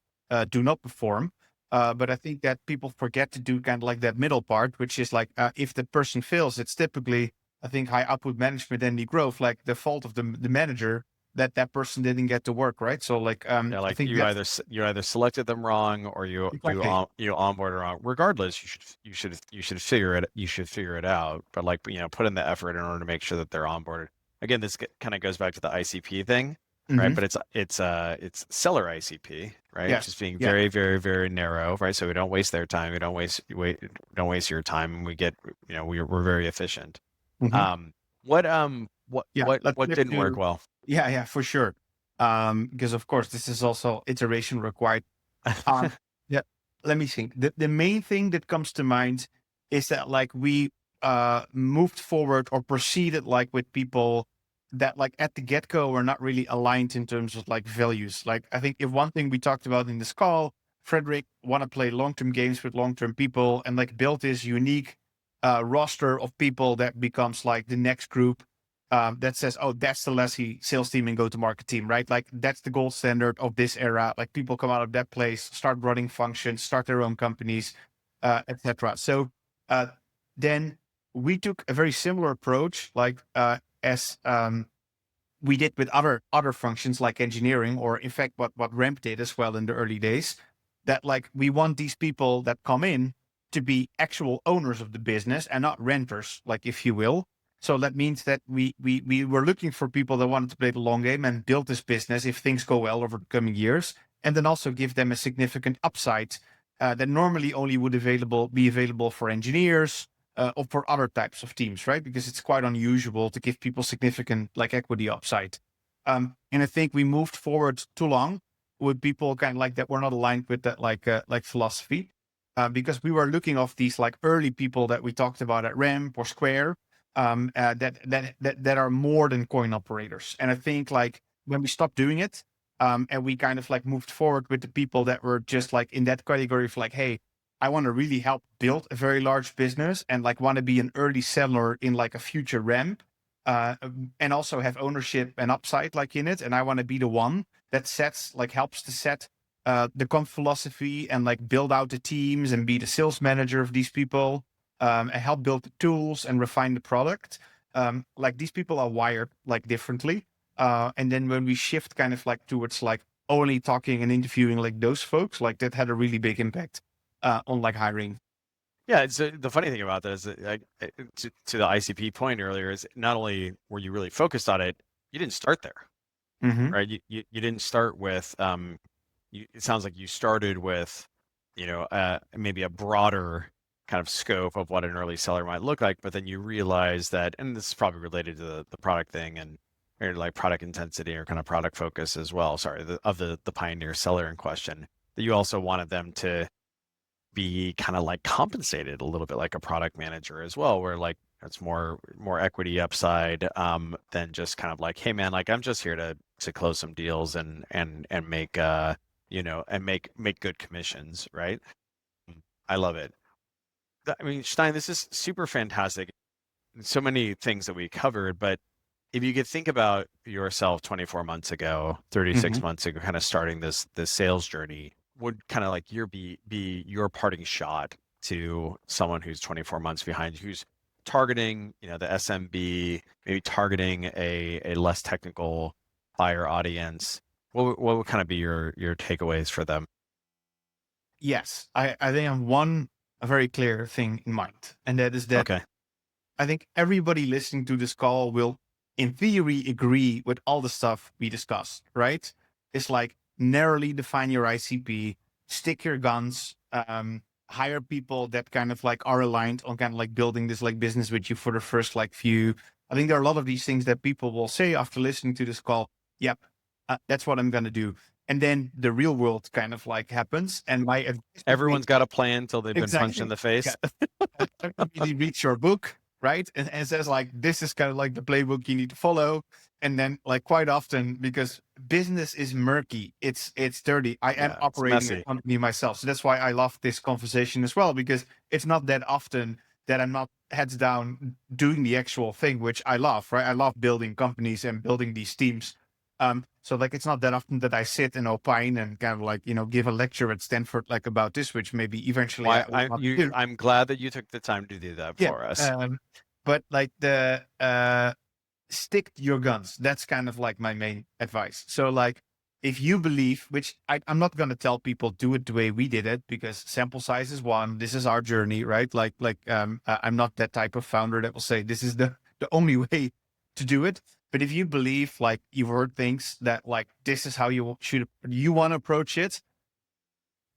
[SPEAKER 2] do not perform. But I think that people forget to do kind of like that middle part, which is like if the person fails, it's typically, I think, high output management and the growth, like the fault of the manager that person didn't get to work, right? So like
[SPEAKER 1] Yeah,
[SPEAKER 2] I
[SPEAKER 1] like
[SPEAKER 2] think that
[SPEAKER 1] you either selected them wrong or
[SPEAKER 2] exactly.
[SPEAKER 1] you onboarded wrong. Regardless, you should figure it out. But like put in the effort in order to make sure that they're onboarded. Again, this kind of goes back to the ICP thing, right?
[SPEAKER 2] Hmm.
[SPEAKER 1] But it's seller ICP, right?
[SPEAKER 2] Yes.
[SPEAKER 1] Just being
[SPEAKER 2] Yeah.
[SPEAKER 1] very very very narrow, right? So we don't waste their time, we don't waste your time, and we get we're very efficient.
[SPEAKER 2] Hmm.
[SPEAKER 1] Um, what
[SPEAKER 2] Yeah. Let's
[SPEAKER 1] what
[SPEAKER 2] flip
[SPEAKER 1] didn't work
[SPEAKER 2] to
[SPEAKER 1] well?
[SPEAKER 2] yeah, for sure. Because of course this is also iteration required. Um, yeah. Let me think. The main thing that comes to mind is that like we moved forward or proceeded like with people that like at the get-go were not really aligned in terms of like values. Like I think if one thing we talked about in this call, Frederick want to play long-term games with long-term people and like build this unique roster of people that becomes like the next group that says, oh, that's the Lassie sales team and go-to-market team, right? Like that's the gold standard of this era. Like people come out of that place, start running functions, start their own companies, etc. So then we took a very similar approach, like as we did with other functions like engineering, or in fact what Ramp did as well in the early days. That like we want these people that come in to be actual owners of the business and not renters, like if you will. So that means that we were looking for people that wanted to play the long game and build this business if things go well over the coming years, and then also give them a significant upside that normally only would be available for engineers or for other types of teams, right? Because it's quite unusual to give people significant like equity upside. And I think we moved forward too long with people kind of like that were not aligned with that like philosophy. Because we were looking off these like early people that we talked about at Ramp or Square, that are more than coin operators. And I think like when we stopped doing it, and we kind of like moved forward with the people that were just like in that category of like, hey, I want to really help build a very large business and like want to be an early seller in like a future Ramp, and also have ownership and upside like in it. And I want to be the one that helps to set the comp philosophy and like build out the teams and be the sales manager of these people, and help build the tools and refine the product. Like these people are wired like differently. And then when we shift kind of like towards like only talking and interviewing like those folks, like that had a really big impact on like hiring.
[SPEAKER 1] Yeah, it's the funny thing about that is that to the ICP point earlier is not only were you really focused on it, you didn't start there,
[SPEAKER 2] Mm-hmm.
[SPEAKER 1] right? You didn't start with it sounds like you started with maybe a broader kind of scope of what an early seller might look like, but then you realize that, and this is probably related to the product thing and or like product intensity or kind of product focus as well. Sorry, of the pioneer seller in question, that you also wanted them to be kind of like compensated a little bit like a product manager as well, where like it's more equity upside than just kind of like, hey man, like I'm just here to close some deals and make and make good commissions, right? I love it. I mean, Stein, this is super fantastic. So many things that we covered, but if you could think about yourself 24 months ago, 36
[SPEAKER 2] Mhm.
[SPEAKER 1] months ago, kind of starting this sales journey, would kind of like be your parting shot to someone who's 24 months behind you, who's targeting, the SMB, maybe targeting a less technical buyer audience? What would kind of be your takeaways for them?
[SPEAKER 2] Yes, I think I have one a very clear thing in mind, and that is that
[SPEAKER 1] Okay.
[SPEAKER 2] I think everybody listening to this call will, in theory, agree with all the stuff we discussed, right? It's like narrowly define your ICP, stick your guns, hire people that kind of like are aligned on kind of like building this like business with you for the first like few. I think there are a lot of these things that people will say after listening to this call. Yep, that's what I'm gonna do. And then the real world kind of like happens. And my advice would be
[SPEAKER 1] Everyone's got a plan until they've been punched in
[SPEAKER 2] exactly,
[SPEAKER 1] the
[SPEAKER 2] yeah,
[SPEAKER 1] face.
[SPEAKER 2] immediately reads your book, right? And says like, this is kind of like the playbook you need to follow. And then like quite often, because business is murky, it's dirty. I am
[SPEAKER 1] Yeah, it's
[SPEAKER 2] operating a
[SPEAKER 1] messy.
[SPEAKER 2] company myself. So that's why I love this conversation as well, because it's not that often that I'm not heads down doing the actual thing, which I love, right? I love building companies and building these teams. So like it's not that often that I sit and opine and kind of like, give a lecture at Stanford like about this, which maybe eventually I
[SPEAKER 1] Why
[SPEAKER 2] will not do.
[SPEAKER 1] I'm glad that you took the time to do that
[SPEAKER 2] Yeah.
[SPEAKER 1] for us.
[SPEAKER 2] But like the stick to your guns. That's kind of like my main advice. So like if you believe, which I'm not gonna tell people do it the way we did it because sample size is one. This is our journey, right? I'm not that type of founder that will say this is the only way to do it. But if you believe like you've heard things that like this is how you want to approach it,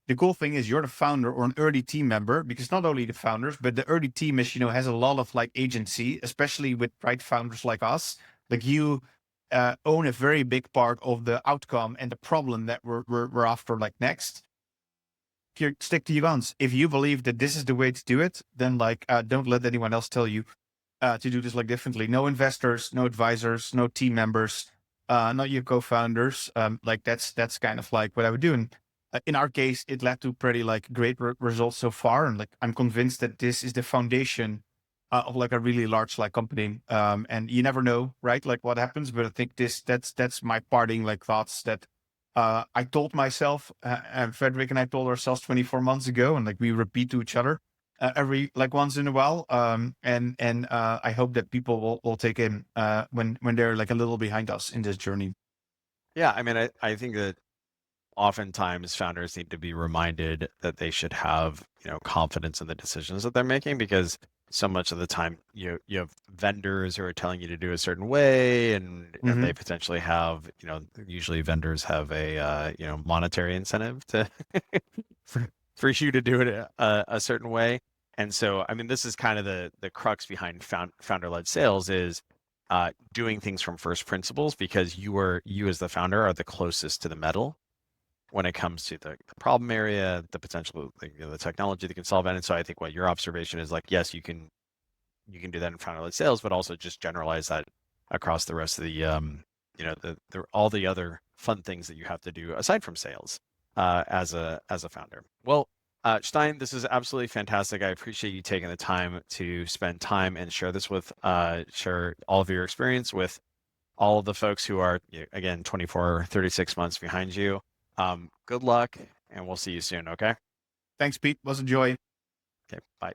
[SPEAKER 2] the cool thing is you're the founder or an early team member because not only the founders, but the early team is, has a lot of like agency, especially with right founders like us. Like you own a very big part of the outcome and the problem that we're after like next. You stick to your guns. If you believe that this is the way to do it, then like don't let anyone else tell you to do this like differently. No investors, no advisors, no team members, not your co-founders. Like that's kind of like what I would do. And in our case, it led to pretty like great results so far. And like I'm convinced that this is the foundation of like a really large like company. And you never know, right? Like what happens. But I think that's my parting like thoughts that I told myself, and Frederick and I told ourselves 24 months ago, and like we repeat to each other every like once in a while. And I hope that people will take in when they're like a little behind us in this journey.
[SPEAKER 1] Yeah, I mean, I think that oftentimes founders need to be reminded that they should have, confidence in the decisions that they're making because so much of the time you have vendors who are telling you to do a certain way and they
[SPEAKER 2] Hmm.
[SPEAKER 1] potentially have, usually vendors have a monetary incentive to for you to do it a certain way. And so, I mean, this is kind of the crux behind founder-led sales is doing things from first principles because you as the founder are the closest to the metal when it comes to the problem area, the potential, the technology that can solve it. And so I think what your observation is like, yes, you can do that in founder-led sales, but also just generalize that across the rest of the all the other fun things that you have to do aside from sales as a founder. Well, Stein, this is absolutely fantastic. I appreciate you taking the time to spend time and share this with share all of your experience with all of the folks who are again 24, 36 months behind you. Good luck, and we'll see you soon. Okay.
[SPEAKER 2] Thanks, Pete. Was a joy.
[SPEAKER 1] Okay. Bye.